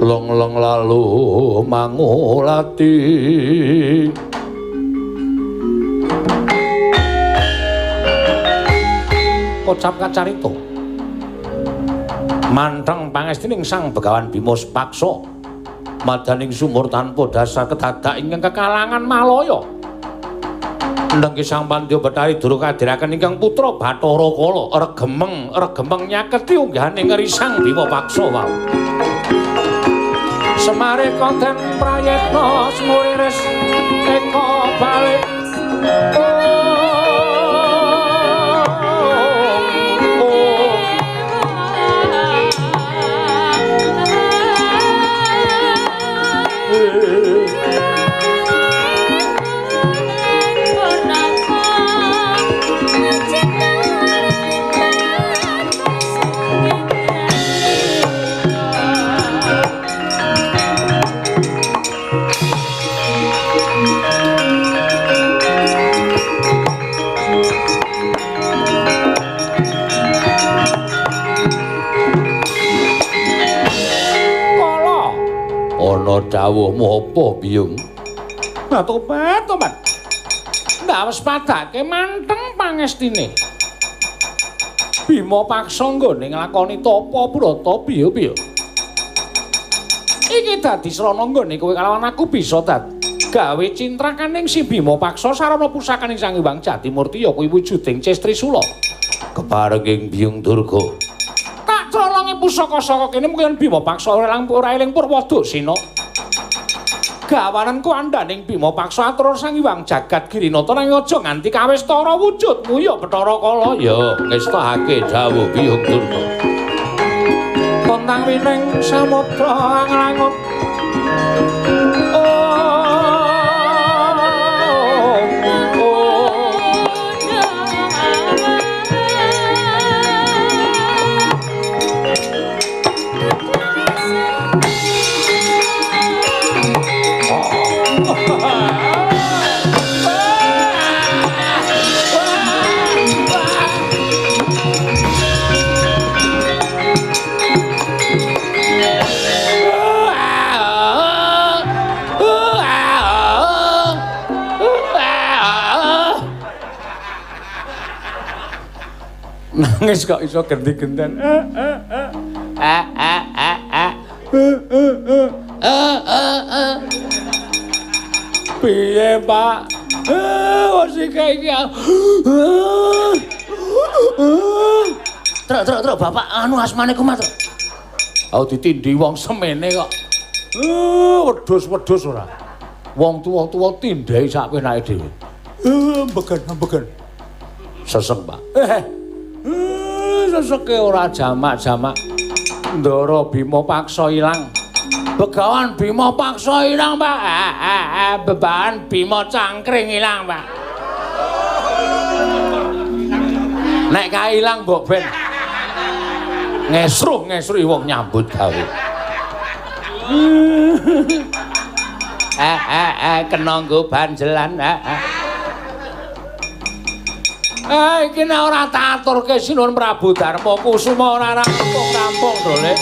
long-long lalu mangulati kocap kacarito manteng pangestining sang Begawan Bima Paksa madaning sumur tanpa dasar kedadak ingkang kekalangan Malaya ndengki sang Pandya Bathari Dura kadiraken ingkang putra Bathara Kala regemeng nyaketi unggahaning ngerisang Bima Paksa wau. Semare konten prayetna semuriris eka balik dawuhmu apa biyung? Nah tobat. Ndak wis padake manteng pangestine. Bima Paksa nggone nglakoni tapa brata piye? Iki dadi srana nggone kowe kalawan aku bisa gawe cintrakaning si Bima Paksa sarana pusakaning Sang Hyang Jatimurti ya kuwi wujuding Cestrisula. Keparenging biyung Durga. Tak colongi pusaka saka kene mungkin Bima Paksa ora eling Purwadasena. Gawananku andaning Bima Paksa atur Sang Hyang Jagat Girinata nang aja nganti kawistara wujudmu ya Bathara Kala ya ngestahake dawuh biyung Durga. Kontang wining samudra anglangut Wis kok iso genti-genten. Piye, Pak? Wis iki. Truk, Bapak anu asmane kumat. Oh ditindhi wong semene kok. Wedhus ora. Wong tuwa-tuwa tindhahi sak penake dhewe. Begen. Sesek, Pak. Seseke ora jamak-jamak. Ndara Bima paksa ilang. Begawan Bima paksa ilang, Pak. Bebahan Bima cangkring ilang, Pak. Nek kae ilang mbok ben ngesruh wong nyambut gawe. Kena nggo banjelan. Iki nek ora tak aturke Sinuwun Prabu Darma Kusuma ora rampung dole.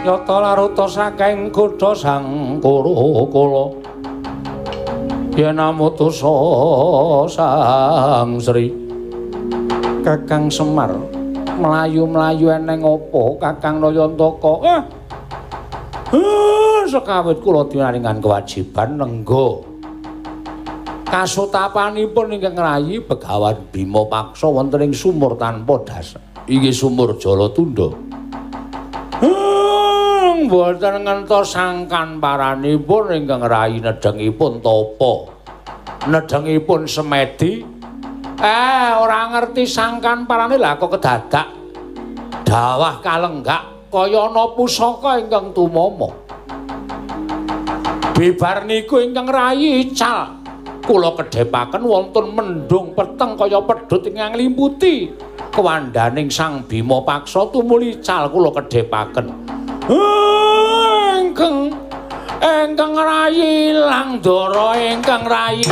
Nyata laruta saking kutha Sangkara kala yen amutusa Sang Sri Kakang Semar mlayu-mlayu eneng apa Kakang Nayantaka sekawit kula dinaringan kewajiban nengga kasutapanipun ingkang rayi Begawan Bima paksa wonten ing sumur tanpa dasar inggih sumur Jalatunda. Mboten ngentos sangkan paranipun ingkang rayi nedhengipun tapa nedhengipun semedi ora ngerti sangkan parane lha kok kedadak dawah kalenggak kaya ana pusaka ingkang tumama bibar niku ingkang rayi ical kula kedhepaken wonten mendung peteng kaya pedhut ingkang nglimputi kewandaning Sang Bima paksa tumuli ical kula kedhepaken Engkang rayi ilang dara engkang rayi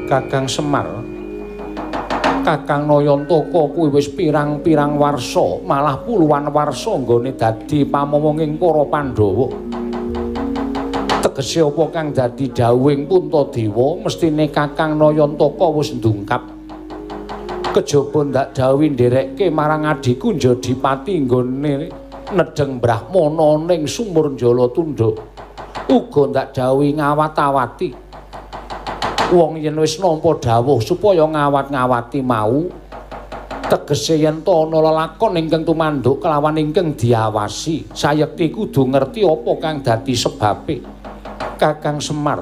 Kakang Semar Kakang Nayantaka kuwi wis pirang-pirang warsa malah puluhan warsa nggone dadi pamomonging para Pandhawa. Tegese apa kang dadi dawuhing Puntadewa mestine Kakang Nayantaka wis ndungkap kejaba ndak dawuhi nderekke marang adiku Njadipati nggone nedheng Brahmana ning sumur Jalatunda uga ndak dawuhi ngawat-awati wong yen wis nampa dawuh supaya ngawat-ngawati mau tegese yen ta ana lelakon ingkang tumanduk kelawan ingkang diawasi sayekti kudu ngerti apa kang dadi sebabe. Kakang Semar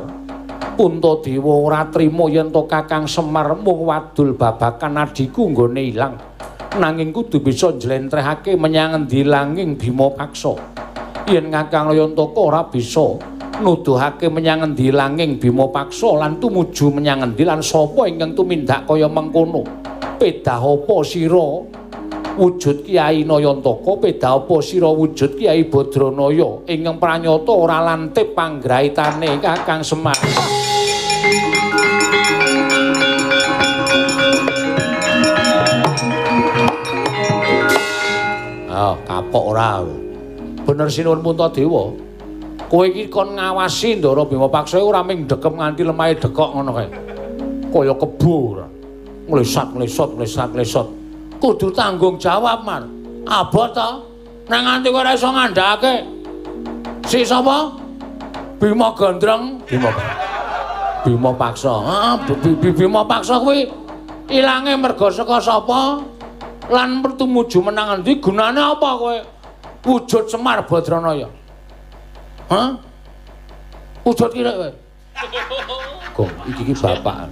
Puntadewa ora trima yen to Kakang Semar mung wadul babakan adiku nggone ilang nanging kudu bisa njlentrehake menyang endi langing Bima paksa yen Kakang Nayantaka ora bisa nuduhake menyang endi langing Bima paksa lan tumuju menyang endi lan sapa ingkang tumindak kaya mengkono pedah apa sira wujud Kyai Nayantaka pedah apa sira wujud Kyai Badranaya ingkang pranyata ora lantip panggraitane Kakang Semar. Kapok ora. Bener Sinuwun Puntadewa. Kowe iki kon ngawasi Ndara Bima paksa ora ming dekem nganti lemahe dekok ngono kae. Kaya kebo ora. Nglesat. Kudu tanggung jawab, Mar. Abot ta? Nang nganti kowe ora iso ngandhake. Si sapa? Bima Gondrong. Bima. Bima Paksa. Bima Paksa kuwi ilange merga saka sapa? Lan tumuju menang endi? Gunane apa kowe? Wujud Semar Badranaya. Hah? Wujud kira kowe. Gong, iki bapak.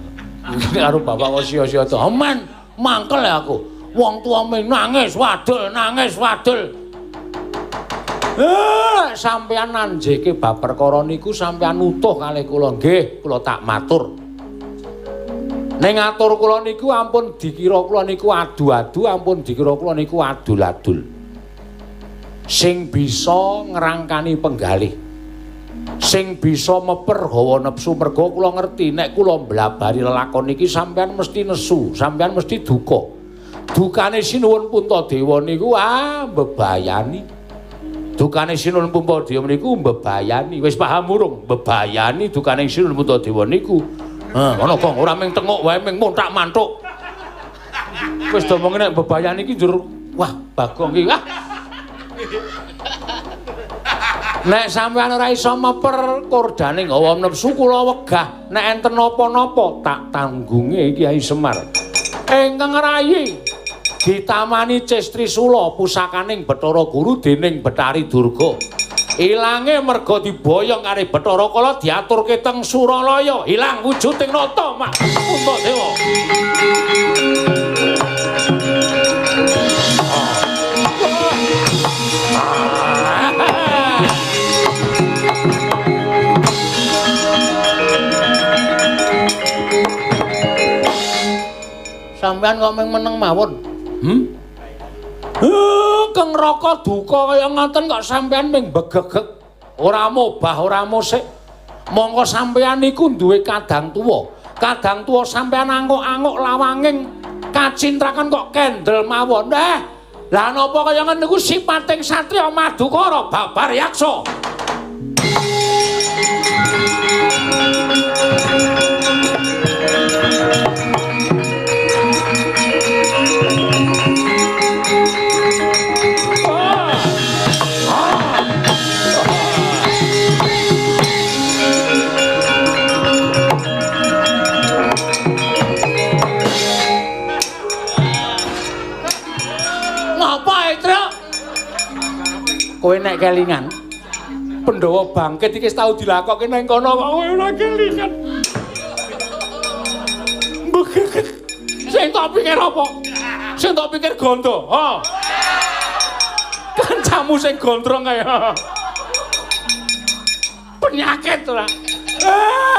Iki karo bapak kok sia-sia to. Men, mangkel ya aku. Wong tuane nangis wadul. Sampeyan nanjeke bab perkara niku sampeyan utuh kalih kula. Nggih, kula tak matur. Ning atur kula niku ampun dikira kula niku adu-adu, ampun dikira kula niku adul-adul. Sing bisa ngrangkani penggalih. Sing bisa meper hawa nepsu merga kula ngerti nek kula mblabari lelakon iki sampeyan mesti nesu, sampeyan mesti duka. Dukane Sinuwun Puntadewa niku mbebayani. Dukane Sinuwun Puntadewa niku mbebayani. Wis paham urung? Mbebayani dukane Sinuwun Puntadewa niku. Ngono kok ora mung tengok wae mung montak-mantuk. Wis domong nek mbebayani iki njur wah Bagong iki wah. Nek sampeyan ora iso meper kordane hawa nepsu kula wegah nek enten napa-napa tak tanggunge Kyai Semar. Ingkang rayi ditamani Cestrisula pusakaning Bathara Guru dening Betari Durga. Ilange merga diboyong karo Bathara Kala diaturke teng Suralaya, ilang wujuding nata mak Puntadewa. Sampeyan kok meneng mawon. Keng raka duka kaya ngoten kok sampeyan ming begegek. Ora mobah, ora musik. Monggo sampeyan niku duwe kadang tuwa. Kadang tuwa sampeyan anguk-anguk lawanging kacintrakan kok kendel mawon. Lah napa kaya ngoten niku sipating satriya Madukara babar yaksa. Kowe nek kelingan Pandhawa bangkit iki tau dilakokke nang kono kok kowe ora kelingan. Sing tak pikir apa? Sing tak pikir gondo. Ha. Kancamu sing gondrong kae. Penyakit ora.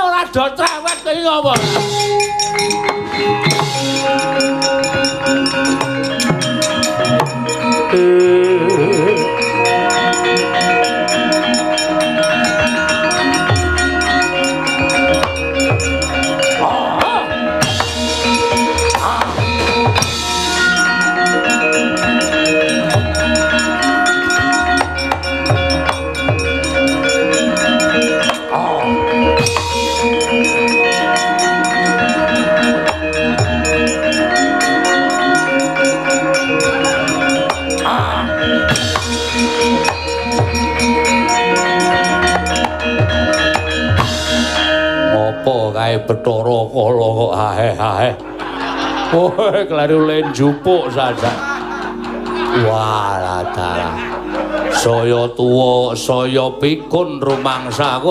Ora do trewet iki apa? Kae Bathara Kala kok hae-hae. Kowe kleru len jupuk saja. Walah dalah. Saya tuwa, saya pikun rumangsaku.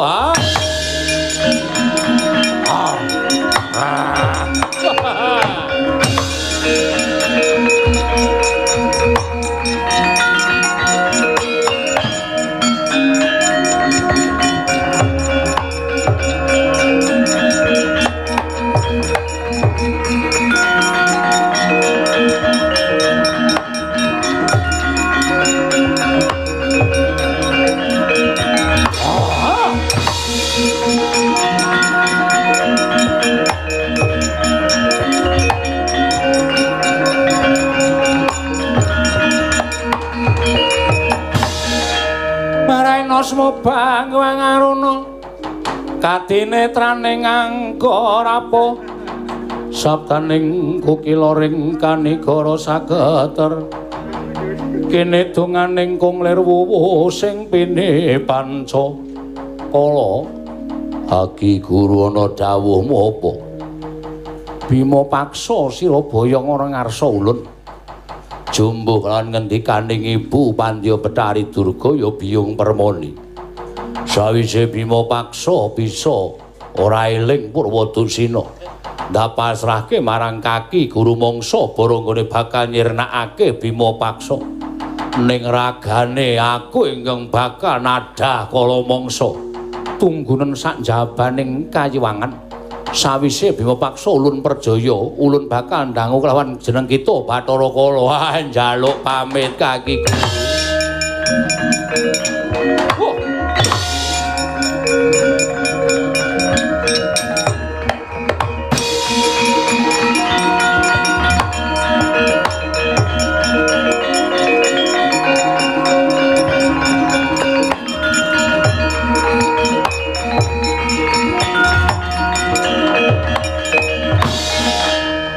Asma Bangwang Aruna kadinetraning angka rapo sabdaning kukiloring kanigara sageter kene donganing kung lir wuwuh sing pine panca kala Aki Guru ana dawuhmu apa? Bima paksa Sirabaya ora ngarsa ulun. Jumbuh lan ngendikaning ibu Pandya Betari Durga ya biyung permoni. Sawise Bima paksa bisa ora eling Purwadusina. Ndak pasrahke marang kaki Guru mangsa baranggane bakal nyirnakake Bima paksa. Ning ragane aku ingkang bakal nadah kala mangsa. Tunggunen sak jabaning kayiwangan. Sawise Bima paksa ulun perjaya, ulun bakal ndangu kelawan jeneng kita Bathara Kala. Wah, njaluk pamit kaki.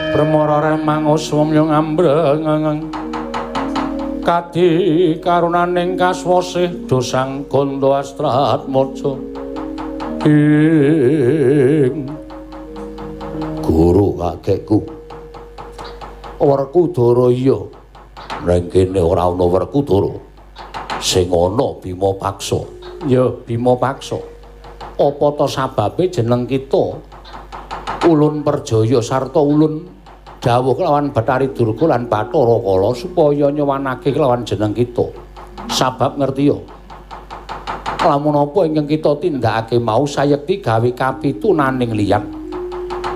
Premara manguswamya ngambreng kadi karunaning kaswasih dosang Ganda Astratmaja ing Guru kakekku Werkudara iya ning kene ora ana Werkudara sing ana Bima paksa. ya Bima paksa apa ta sababe jeneng kita ulun perjaya sarta ulun dawuh kelawan Betari Durga lan Bathara Kala supaya nyewanake kelawan jeneng kita. Sabab ngerti ya. Lamun apa ingkang kita tindakake mau sayekti gawe kapitunaning liyan.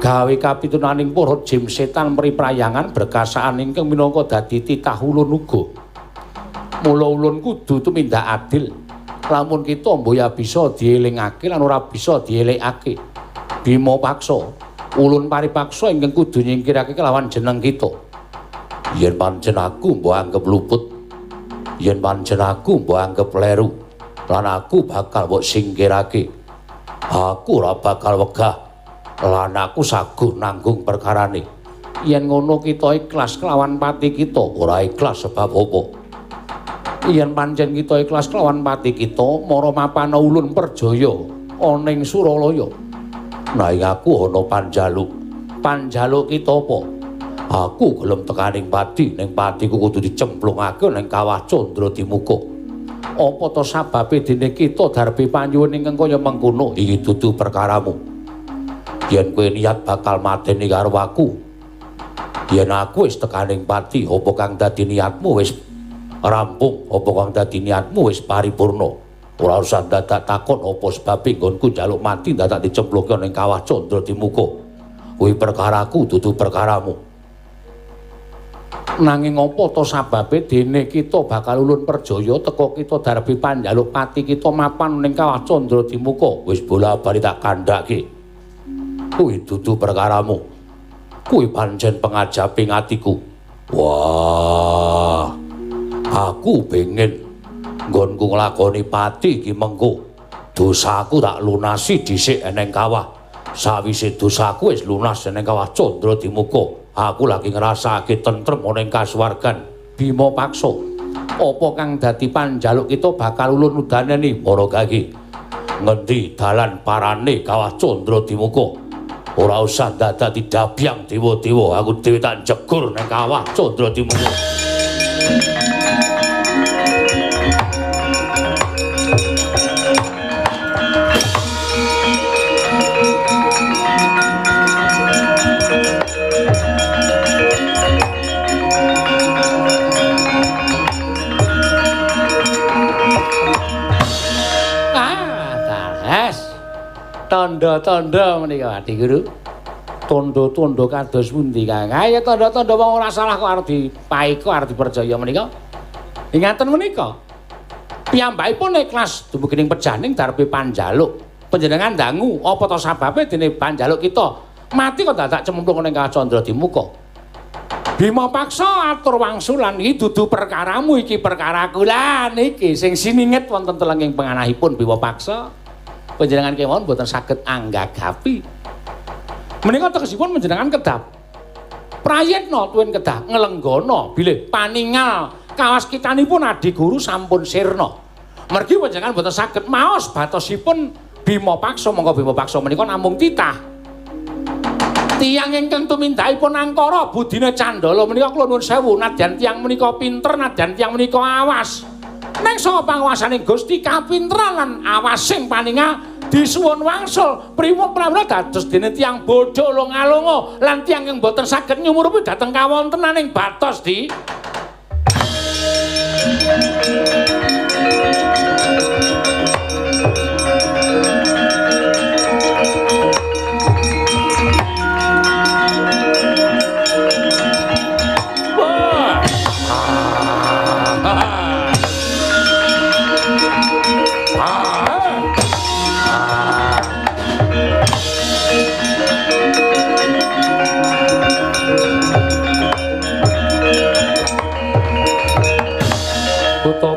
Gawe kapitunaning para jin setan mriprayangan berkasaan ingkang minangka dadi titah ulun uga. Mula ulun kudu tumindak adil. Lamun kita mboya bisa dielingake lan ora bisa dielekake. Bima paksa ulun paripaksa ingkang kudu nyingkirake kelawan jeneng kita. Yen pancen aku mbok anggap luput, yen pancen aku mbok anggap kleru, lan aku bakal mbok singkirake. Aku ora bakal wegah, lan aku saguh nanggung perkarane. Yen ngono kita ikhlas kelawan pati kita. Ora ikhlas sebab apa? Yen pancen kita ikhlas kelawan pati kita, mara mapana ulun perjaya ana ing Suralaya. Nanging aku ana panjaluk. Panjaluk kita apa? Aku gelem tekaning pati, ning patiku kudu dicemplungake ning kawah Candra Dimuka. Apa to sababe dene kita darbe panyuwun ingkang kaya mengkono? Iki dudu perkaramu. Yen kowe niat bakal mateni karo aku, yen aku wis tekaning pati, apa kang dadi niatmu wis rampung, apa kang dadi niatmu wis paripurna. Ora usah dadak takon apa sebabe nggonku njaluk mati dadak dicemplungke ning kawah Candra Dimuka. Kuwi perkaraku dudu perkaramu. Nanging apa to sababe dene kita bakal ulun perjaya teka kita darbe panjaluk pati kita mapan ning kawah Candra Dimuka. Wis bola-bali tak kandhake. Kuwi dudu perkaramu. Kuwi pancen pangajaping atiku. Wah. Aku pengen nggonku nglakoni pati iki mengko. Dosaku tak lunasi dhisik eneng kawah. Sawise dosaku wis lunas eneng kawah Candra Dimuka, aku lagi ngrasake tentrem ana ing kasuwargan. Bima paksa. Apa kang dadi panjaluk kita bakal ulun udaneni para gagi. Ngendi dalan parane kawah Candra Dimuka? Ora usah dadak didabyang dewa-dewa, aku dhewe tak jegur nang kawah Candra Dimuka. Tanda-tanda menika Adi Guru. Tanda-tanda kados pundi Kang? Ya tanda-tanda wong ora salah kok arep dipaeka arep dipercaya menika. Ingaten menika. Piyambakipun ikhlas dumugi ning pejaning darbe panjaluk. Panjenengan dangu apa to sababe dene panjaluk kita mati kok dadak cemplung ning Kawah Candra Dimuka. Bima paksa atur wangsulan iki dudu perkaramu iki perkaraku lah niki sing sininget wonten telenging panganahipun Bima paksa. Panjenengan kemawon boten saged anggagapi. Menika tegesipun panjenengan kedah prayitna tuwin kedah nglenggana bilih paningal kawaskitanipun Adi Guru sampun sirna. Mergi panjenengan boten saged maos batosipun Bima Paksa mongko Bima Paksa menika namung titah tiyang ingkang tumindakipun angkara budine Candala menika kula nuwun sewu nadyan tiyang menika pinter nadyan tiyang menika awas ning saha panguwasaning Gusti kapinteran lan awasing paninga disuwun wangsul priwut pramila dados dene tiyang bodho longa-longa lan tiyang ing boten saged nyumurupi dhateng kawontenaning batos di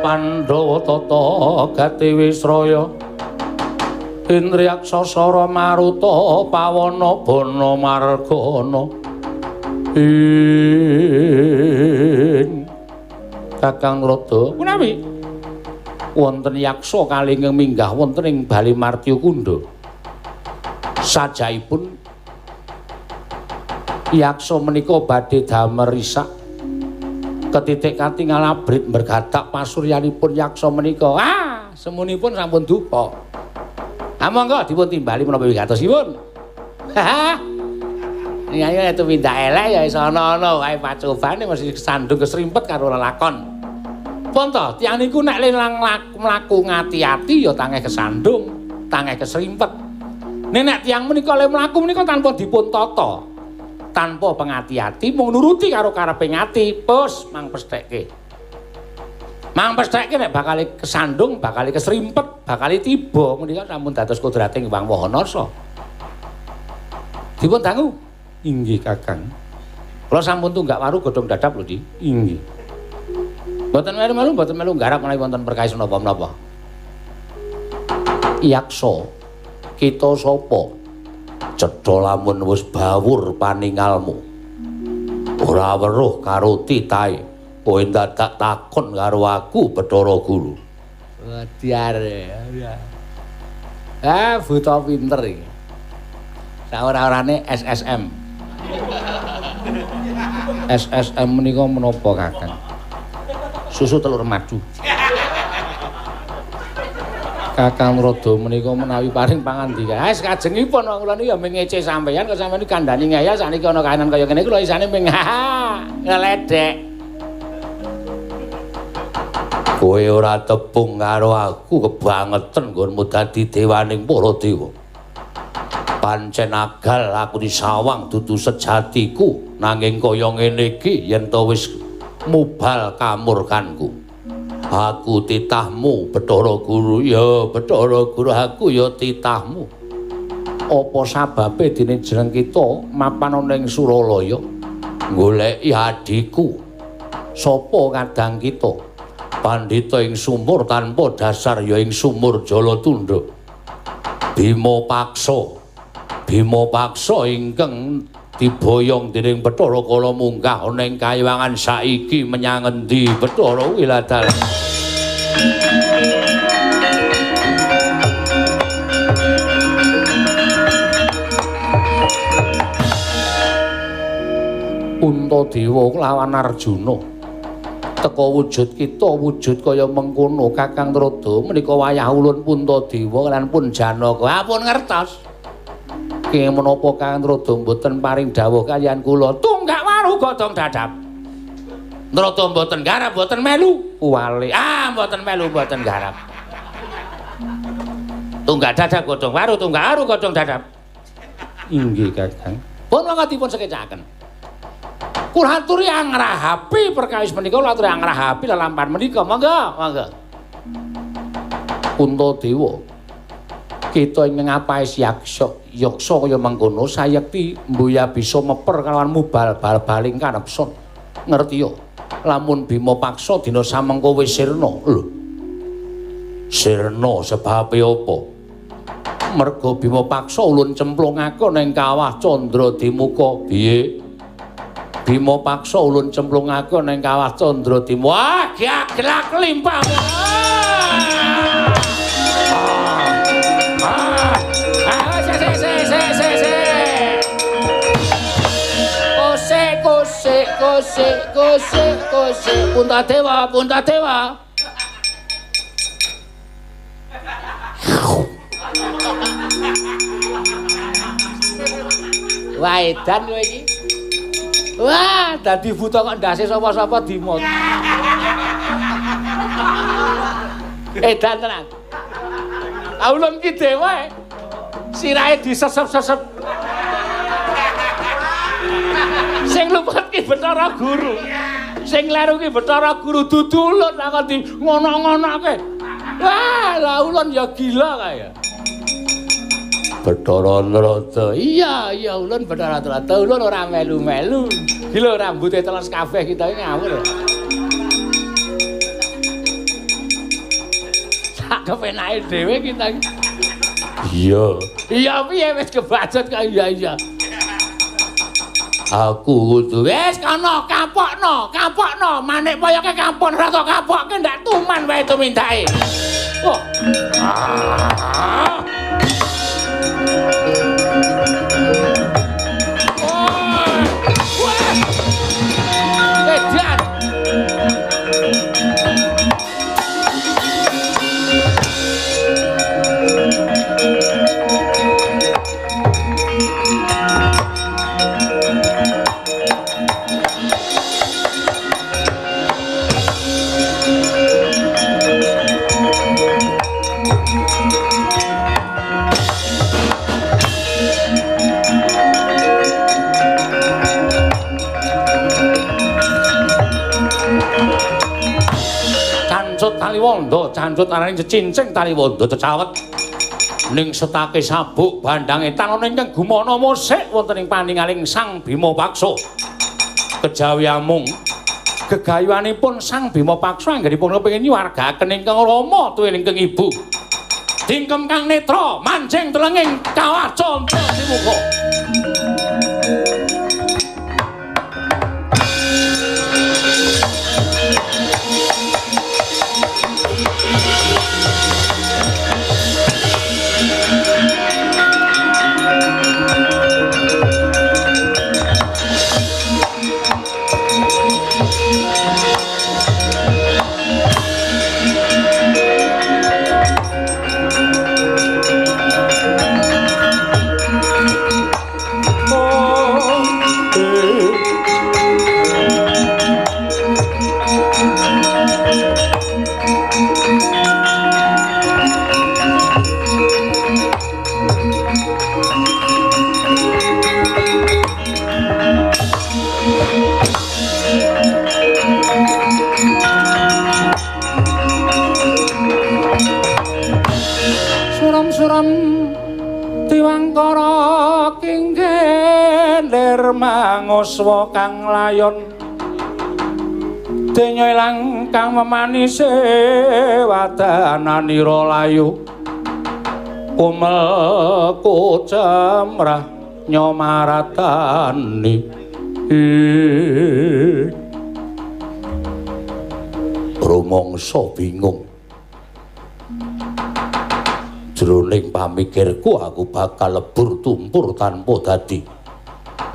Pandhawa tata gati Wisraya Indriyaksasara Maruta Pawana Bana Margana ing Kakang Rada punawi wonten yaksa kalinging minggah wonten ing Bali Martya Kunda sajaipun yaksa menika badhe damel risak ketitik katingal abrit bergadak pasuryanipun yaksa menika semunipun sampun duka monggo dipun timbali menapa wigatosipun ayo itu pindah elek ya iso ana-ana wae pacobane mesti kesandung kesrimpet karo lelakon pun to tiyang niku nek lelang mlaku ngati-ati ya tangeh kesandung tangeh kesrimpet nek tiyang menika le mlaku menika tanpa dipun tata tanpa pengati-ati mung nuruti karo kareping ati pus mang pesthekke nek bakal kesandung bakal kesrimpet bakal tiba menika sampun dados kodrating Wang Wahanasa dipun dangu inggih Kakang kula sampun tunggak waru godhong dadap lho Di inggih mboten melu garap menawi wonten perkawis menapa-menapa yaksa kita sapa cetha lamun wis bawur paningalmu ora weruh karo titahe kowe dadak takon karo aku Bathara Guru diar buta pinter iki saora-orane SSM menika menapa Kakang susu telur madu Kakang Rada menika menawi paring pangandika. Kajengipun wong kula niku ya mung ngece sampeyan kok sampeyan kandhani ngaya sakniki ana kahanan kaya ngene kula isane mung ngeledek. Kowe ora tepung karo aku kebangetan nggonmu dadi dewaning para dewa. Pancen agal aku disawang dudu sejatiku nanging kaya ngene iki yen to wis mubal kamurkanku. Aku titahmu Bathara Guru ya Bathara Guru aku ya titahmu apa sababe dene jeneng kita mapan ana ing Suralaya goleki adhiku sapa kadang kita pandhita ing sumur tanpa dasar ya ing sumur Jalatundha Bima Paksa ingkang diboyong dening Bathara Kala munggah ana ing kayiwangan saiki menyang endi Bathara Wiladal Untadewa lawan Arjuna teka wujud kita wujud kaya mengkono Kakang Rada menika wayah ulun Puntadewa lan pun Janaka pun ngertos ki menapa Kakang Rada mboten paring dawuh kaliyan kula tunggak waru godhong dadap Rada mboten garap mboten melu wali mboten melu mboten garap tunggak dadap godhong waru tunggak waru godhong dadap inggih Kakang pun mangga dipun sekecaken kula aturi angrahapi perkawis menika kula aturi angrahapi lelampahan menika monggo Puntadewa kita ingkang apaes yaksa kaya mengkono sayekti mbuya bisa meper kalawan mubal bal-baling kanepson ngerti ya lamun Bima Paksa dina samengko wis sirna lho sirna sebabe apa merga Bima Paksa ulun cemplungake ning kawah Candradimuka piye Bima Paksa ulun cemplungake ning kawah Candradimuka wah gelak limpah Gusik Puntadewa Wah edan kowe iki wah dadi buta kok ndase sapa-sapa dimot edan tenan Ulun ki dewa sirahe disesep-sesep sing luput ki Bathara Guru sing kleru ki Bathara Guru dudu ulun kok di ngono-ngonoke wah la ulun ya gila kaya Bathara Narada iya ulun Bathara Narada ulun ora melu-melu gila rambute teles kabeh kita iki ngawur sak kepenake dhewe kita iki iya piye wis kebacut kok iya aku kudu wis kono kapokno manik poyoke kampun rata kapokke ndak tuman wae tumindake oh Cancut ananing cecincing Taliwondo cecawet ning setake sabuk bandange tanana ingkang gumana musik wonten ing paningaling Sang Bima Paksa kejawi amung gegayuhanipun Sang Bima Paksa anggenipun kepengin nyuwargaken ingkang rama tuwin ingkang ibu dingkem kang netra manjing telenging kawah Candra Simuka manguswa kang layon denya ilang kang memanise wadananira layu kumel kocamrah nyomaratani rumangsa bingung jroning pamikirku aku bakal lebur tumpur tanpa dadi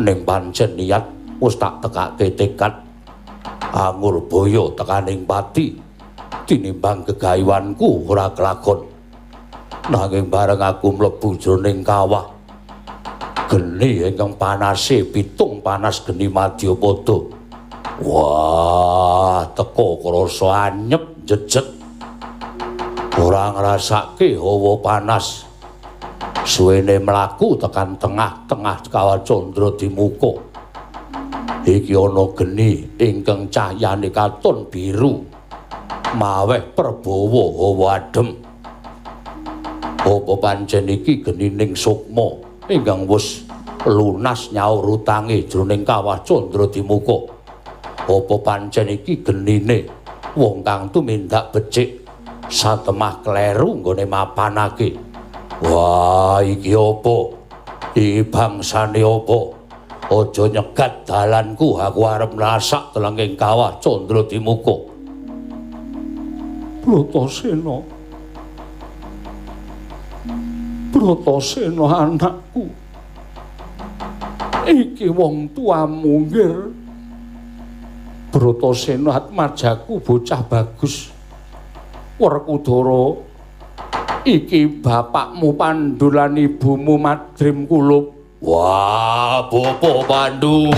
ning pancen niat wis tak tekake tekad angur boyo tekaning pati tinimbang gegayuhanku ora kelakon nanging bareng aku mlebu jroning kawah geni ingkang panase pitung panas geni Madyapada wah teko krasa anyep jejet ora ngrasake hawa panas suwene mlaku tekan tengah-tengah kawah Candra Dimuka iki ana geni ingkang cahyane katon biru maweh prabawa hawa adem apa pancen iki genining sukma ingkang wis lunas nyaur utange jroning kawah Candra Dimuka apa pancen iki genine wong kang tumindak becik satemah kleru nggone mapanake wah iki apa iki bangsane apa aja nyegat dalanku aku arep nasak telenging kawah Candra Dimuka Bratasena anakku iki wong tuamu nggir Bratasena atmajaku bocah bagus. Werkudara iki bapakmu Pandhu lan ibumu Madrim Kulup. Wah, Bapak Pandhu.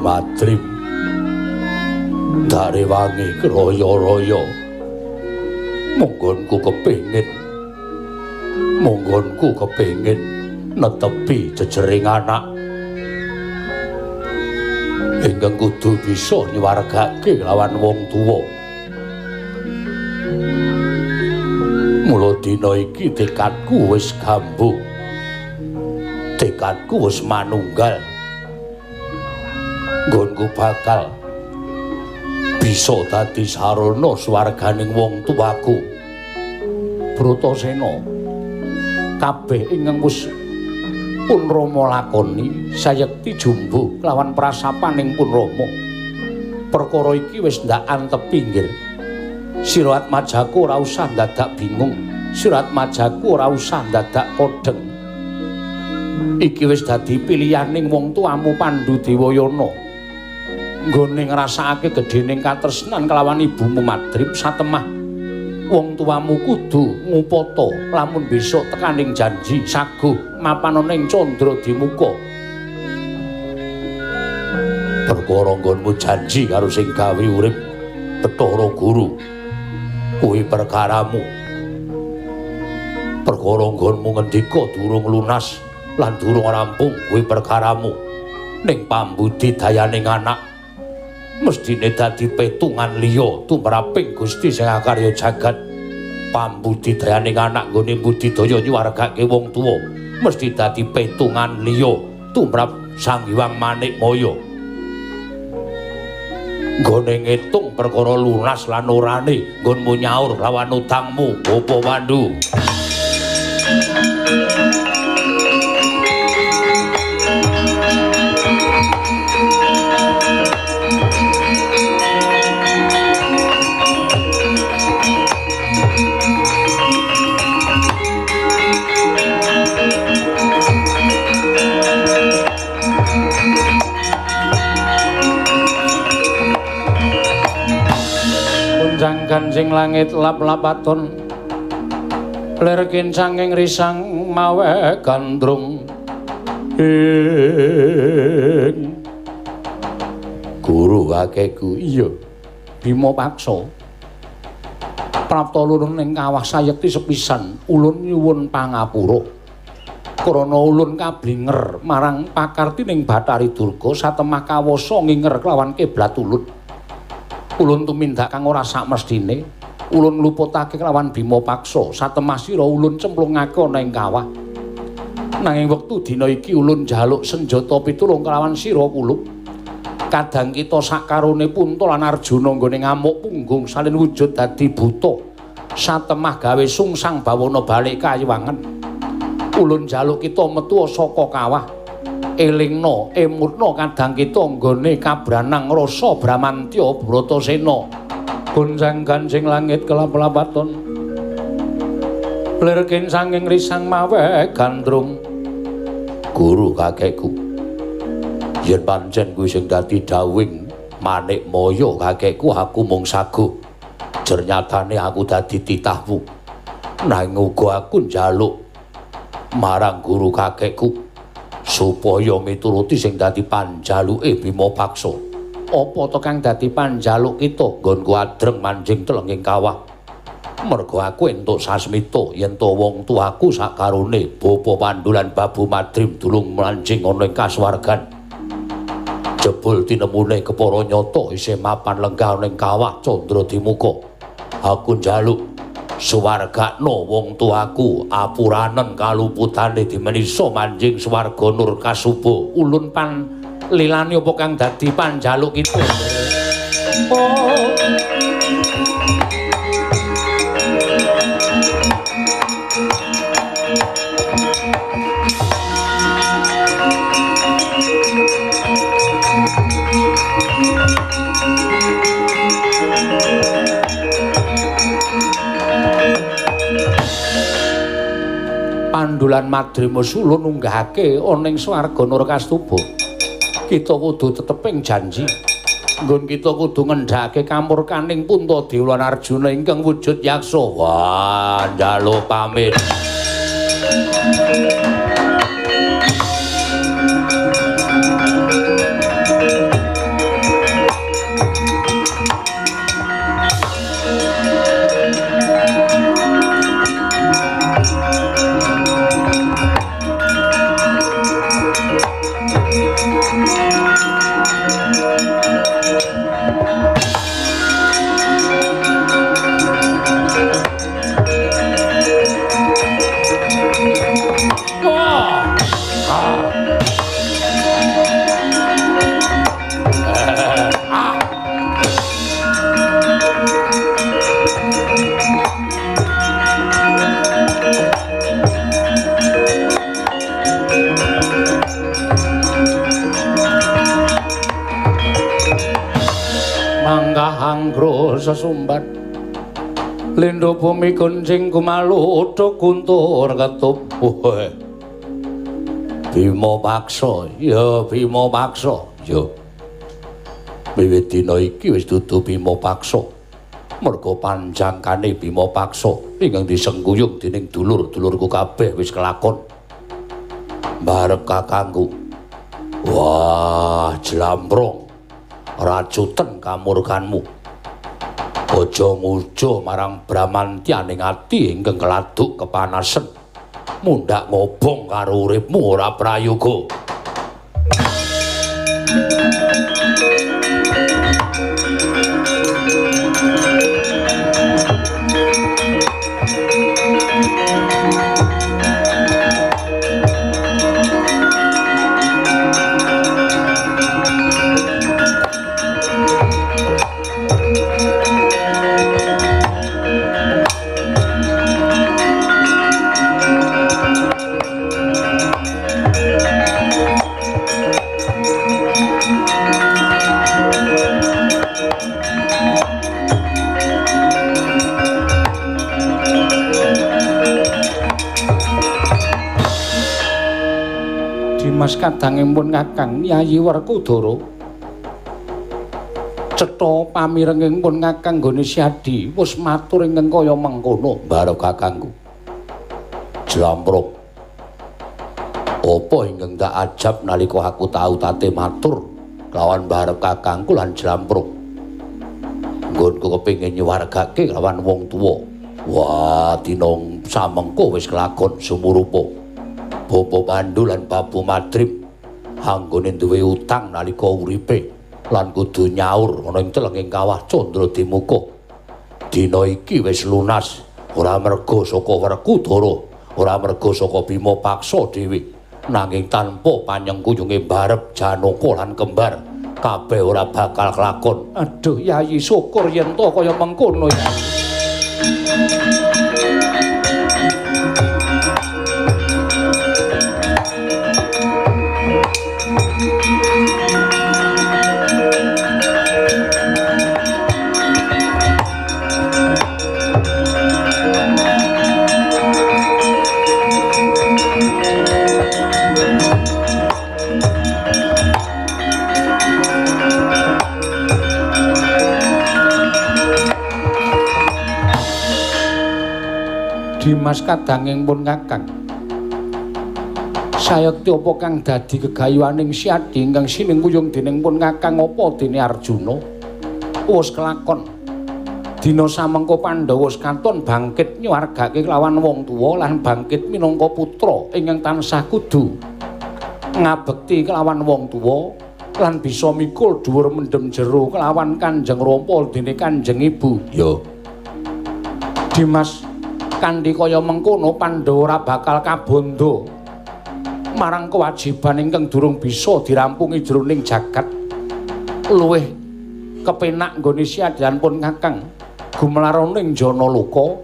Madrim dari wangi keroyo-royo monggonku kepingin netepi jejering anak ingkang kudu bisa nyuwargake lawan wong tuwa. Mula dina iki tekadku wis gambuh, tekadku wis manunggal. Nggonku bakal bisa dadi sarana swarganing wong tuwaku. Bratasena, kabeh ingkang wis pun Rama lakoni sayekti jumbuh kelawan prasapaning pun Rama. Perkara iki wis ndak antepi nggih. Sira Atmajaku ora usah dadak bingung. Sira Atmajaku ora usah dadak kodheng. Iki wis dadi pilihaning wong tuamu Pandhu Dewayana. Nggone ngrasakake gedhening katresnan kelawan ibumu Madrim satemah wong tuamu kudu ngupata lamun besok tekaning janji saguh mapanana ing Candra Dimuka. Perkara nggonmu janji karo sing gawe urip Bathara Guru kuwi perkaramu. Perkara nggonmu ngendika durung lunas lan durung rampung kuwi perkaramu. Ning pambudidayaning anak mestine dadi petungan liya tumraping Gusti sing akarya jagat. Pambudidayaning anak nggone budidaya nyuwargake wong tuwa mesti dadi petungan liya tumrap Sang Hyang Manikmaya. Nggone ngitung perkara lunas lan orane nggonmu nyaur lawan utangmu, Bapak Pandhu. Janggan sing langit lap-lapaton lir kincanging risang mawe gandrung ing Guru kakeku. Iya Bima paksa prapta ulun ing kawah sayekti sepisan ulun nyuwun pangapura krana ulun kablinger marang pakartining Bathari Durga satemah kawasa nginger kelawan kiblat ulun. Ulun tumindak kang ora sakmestine, ulun ngluputake kelawan Bima paksa satemah sira ulun cemplungake ana ing kawah. Nanging wektu dina iki ulun njaluk senjata pitulung kelawan sira Kulup. Kadang kita sakarone Punta lan Arjuna nggone ngamuk punggung salin wujud dadi buta. Satemah gawe sungsang bawana balik kayiwangen. Ulun njaluk kita metu saka kawah. Elingna emutna kadang kita nggone kabranang rasa Bramantya Bratasena. Gonjanggan sing langit kelap-lapaton lir kincanging risang mawe gandrung. Guru kakekku, yen pancen kuwi sing dadi dawing Manikmaya kakekku, aku mung saguh jernyatane aku dadi titahmu. Nanging uga aku njaluk marang guru kakekku supaya mituruti sing dadi panjaluke Bima paksa. Apa to kang dadi panjaluk kita? Nggonku adreng manjing telenging kawah Mergo aku entuk sasmita yen to wong tuaku sakarone Bapa Pandhu lan Babu Madrim dulung mlancing ana ing kasuwargan. Jebul tinemune kepara nyata isih mapan lenggah ning kawah Candradimuka. Aku njaluk suwargakno wong tuaku apuranen kaluputane dimenisa manjing swarga nur kasuba. Ulun pan lilani apa kang dadi panjaluk itu. Pandhu lan Madrim Sulun nunggahake ana ing swarga Nurkastuba. Kita kudu teteping janji. Nggon kita kudu ngendhakake kamurkaning Puntadewa lan Arjuna ingkang wujud yaksa. Wah, njaluk pamit. Anggro sesumbat lindho bumi kuncing kumalu uthuk kuntur ketup. Bima paksa, ya Bima paksa, ya. Wiwit dina iki wis dudu Bima paksa. Merga panjangkane Bima paksa ingkang disengguyung dening dulur-dulurku kabeh wis kelakon. Barep kakangku. Wah, jlamprong. Racuten kamurkanmu. Aja muja marang Bramantyaning ati ingkang keladuk kepanasen. Mundhak ngobong karo uripmu ora prayoga. Mas kadangipun Kakang Yayi Werkudara cetha pamirengipun Kakang nggone Siadi wis matur ingkang kaya mengkono. Barep kakangku jlamprong apa ingkang tak ajab nalika aku tau tate matur kelawan barep kakangku lan jlamprong nggonku kepengin nyuwargake kelawan wong tuwa. Wah, dina samengko wis kelakon sumurupa. Bapa Pandhu lan Babu Madrim anggone duwe utang nalika uripe lan kudu nyaur ana ing telenging kawah Candradimuka. Dina iki wis lunas ora merga saka Werkudara, ora merga saka Bima paksa dhewe, nanging tanpa panyengkuyunge barep Janaka lan kembar kabeh ora bakal kelakon. Aduh Yayi, syukur yen to kaya mengkono ya. Dimas kadangipun Kakang sayekti apa kang dadi gegayuhaning Siadi ingkang sinengkuyung dening pun Kakang apa dene Arjuna wis kelakon Dina samengko Pandhawa katon bangkit nyuwargake kelawan wong tuwa lan bangkit minangka putra ingkang tansah kudu ngabekti kelawan wong tuwa lan bisa mikul dhuwur mendem jero kelawan Kanjeng Rama dene Kanjeng Ibu. Yo. Dimas kanthi kaya mengkono Pandhawa ora bakal kabondo marang kewajiban ingkang durung bisa dirampungi jroning jagat. Luwih kepenak nggone siadanipun Kakang gumelaroning Janaloka,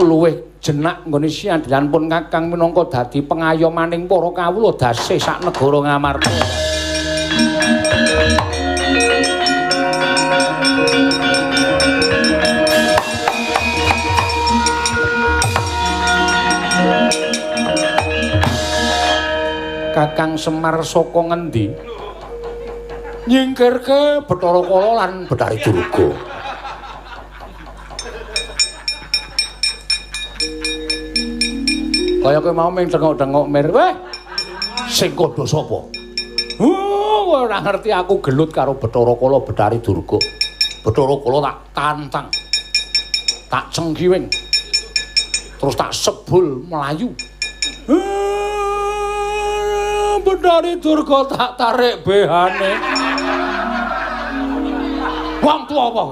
luwih jenak nggone siadanipun Kakang minangka dadi pengayomaning para kawula dasih sak negara Ngamarta. Kakang Semar saka ngendi? Nyingkirke Bathara Kala lan Betari Durga. Kaya kowe mau ming tengok-tengok mir. Weh, Sing kodho sapa? Ora ngerti aku gelut karo Bathara Kala Betari Durga. Bathara Kala tak Tantang. Tak cengkiwing. Terus tak sebul melayu. Betari Durga tak tarik behane. Wong tuwa apa?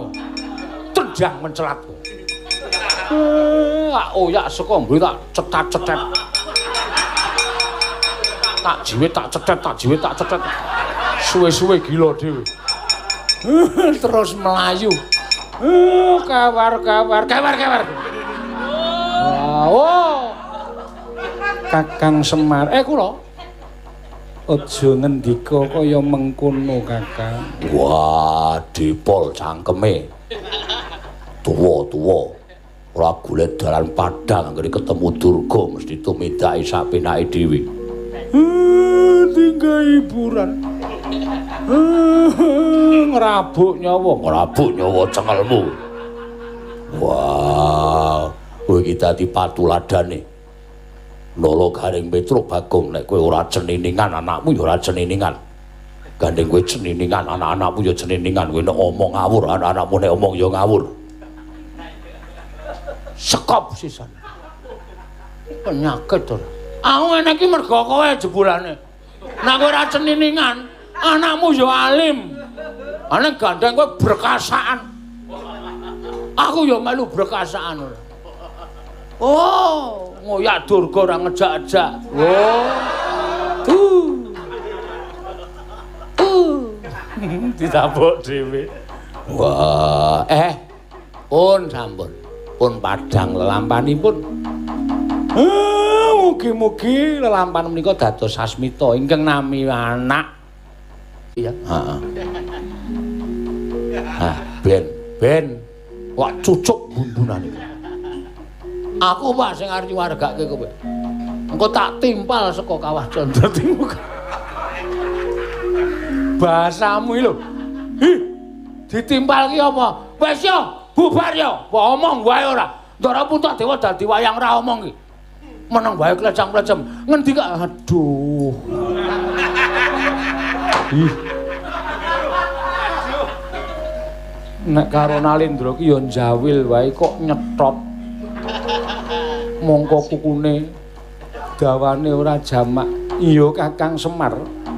Tendang mencelat. Oyak saka mburi tak cetat-cetet. Tak jiwit tak cetet. Suwe-suwe gila dhewe. Terus melayu. Kawar. Wow. Kakang Semar. Kula aja ngendika kaya mengkono, Kakang. Wah, dipol cangkeme. Tuwa-tuwa. Ora golek dalan padhang anggere ketemu Durga mesti tumindake sapenake dhewe. Tinggal hiburan. Ngrabuk Nyawa cengelmu. Wah, kowe iki dadi patuladane. Nala Garing Petro Bagong nek kowe ora ceniningan anakmu ya ora ceniningan. Gandeng kowe ceniningan anak-anakmu ya ceniningan. Kowe nek omong ngawur anak-anakmu nek omong ya ngawur. sekop sisan. Penyakit to. Aku ngene iki mergo kowe jebulane. Nek kowe ora ceniningan, anakmu ya alim. Ana gandeng kowe berkasaan. Aku ya melu berkasaan. Oh, ngoyak Durga ora ngejak-ejak. Ditabuk dhewe. Wah, pun sampun. Pun padhang lelampanipun. Mugi-mugi lelampan menika dados sasmita ingkang nami anak. Iya, heeh. Ben. Wak cucuk bundunan iki. Aku Pak sing arep nyuwargake kowe. Engko tak timpal saka Kawah Candra Timur. Bahasamu iki lho. Ditimpal ki apa? Wis yo, bubar yo. Omong wae ora. Ndara Puntadewa dadi wayang ra omong ki. Meneng wae klecang-klecem. Ngendi kok aduh. Nek karo Nalendra ki ya njawil wae kok nyethop. Mongko kukune dawane ora jamak. Iya Kakang Semar.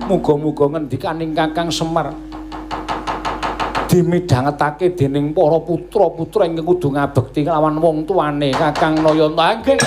Muga-muga ngendikaning Kakang Semar dimidhangetake dening para putra-putra ingkang kudu ngabekti kelawan wong tuane Kakang Nayanta. Nggih.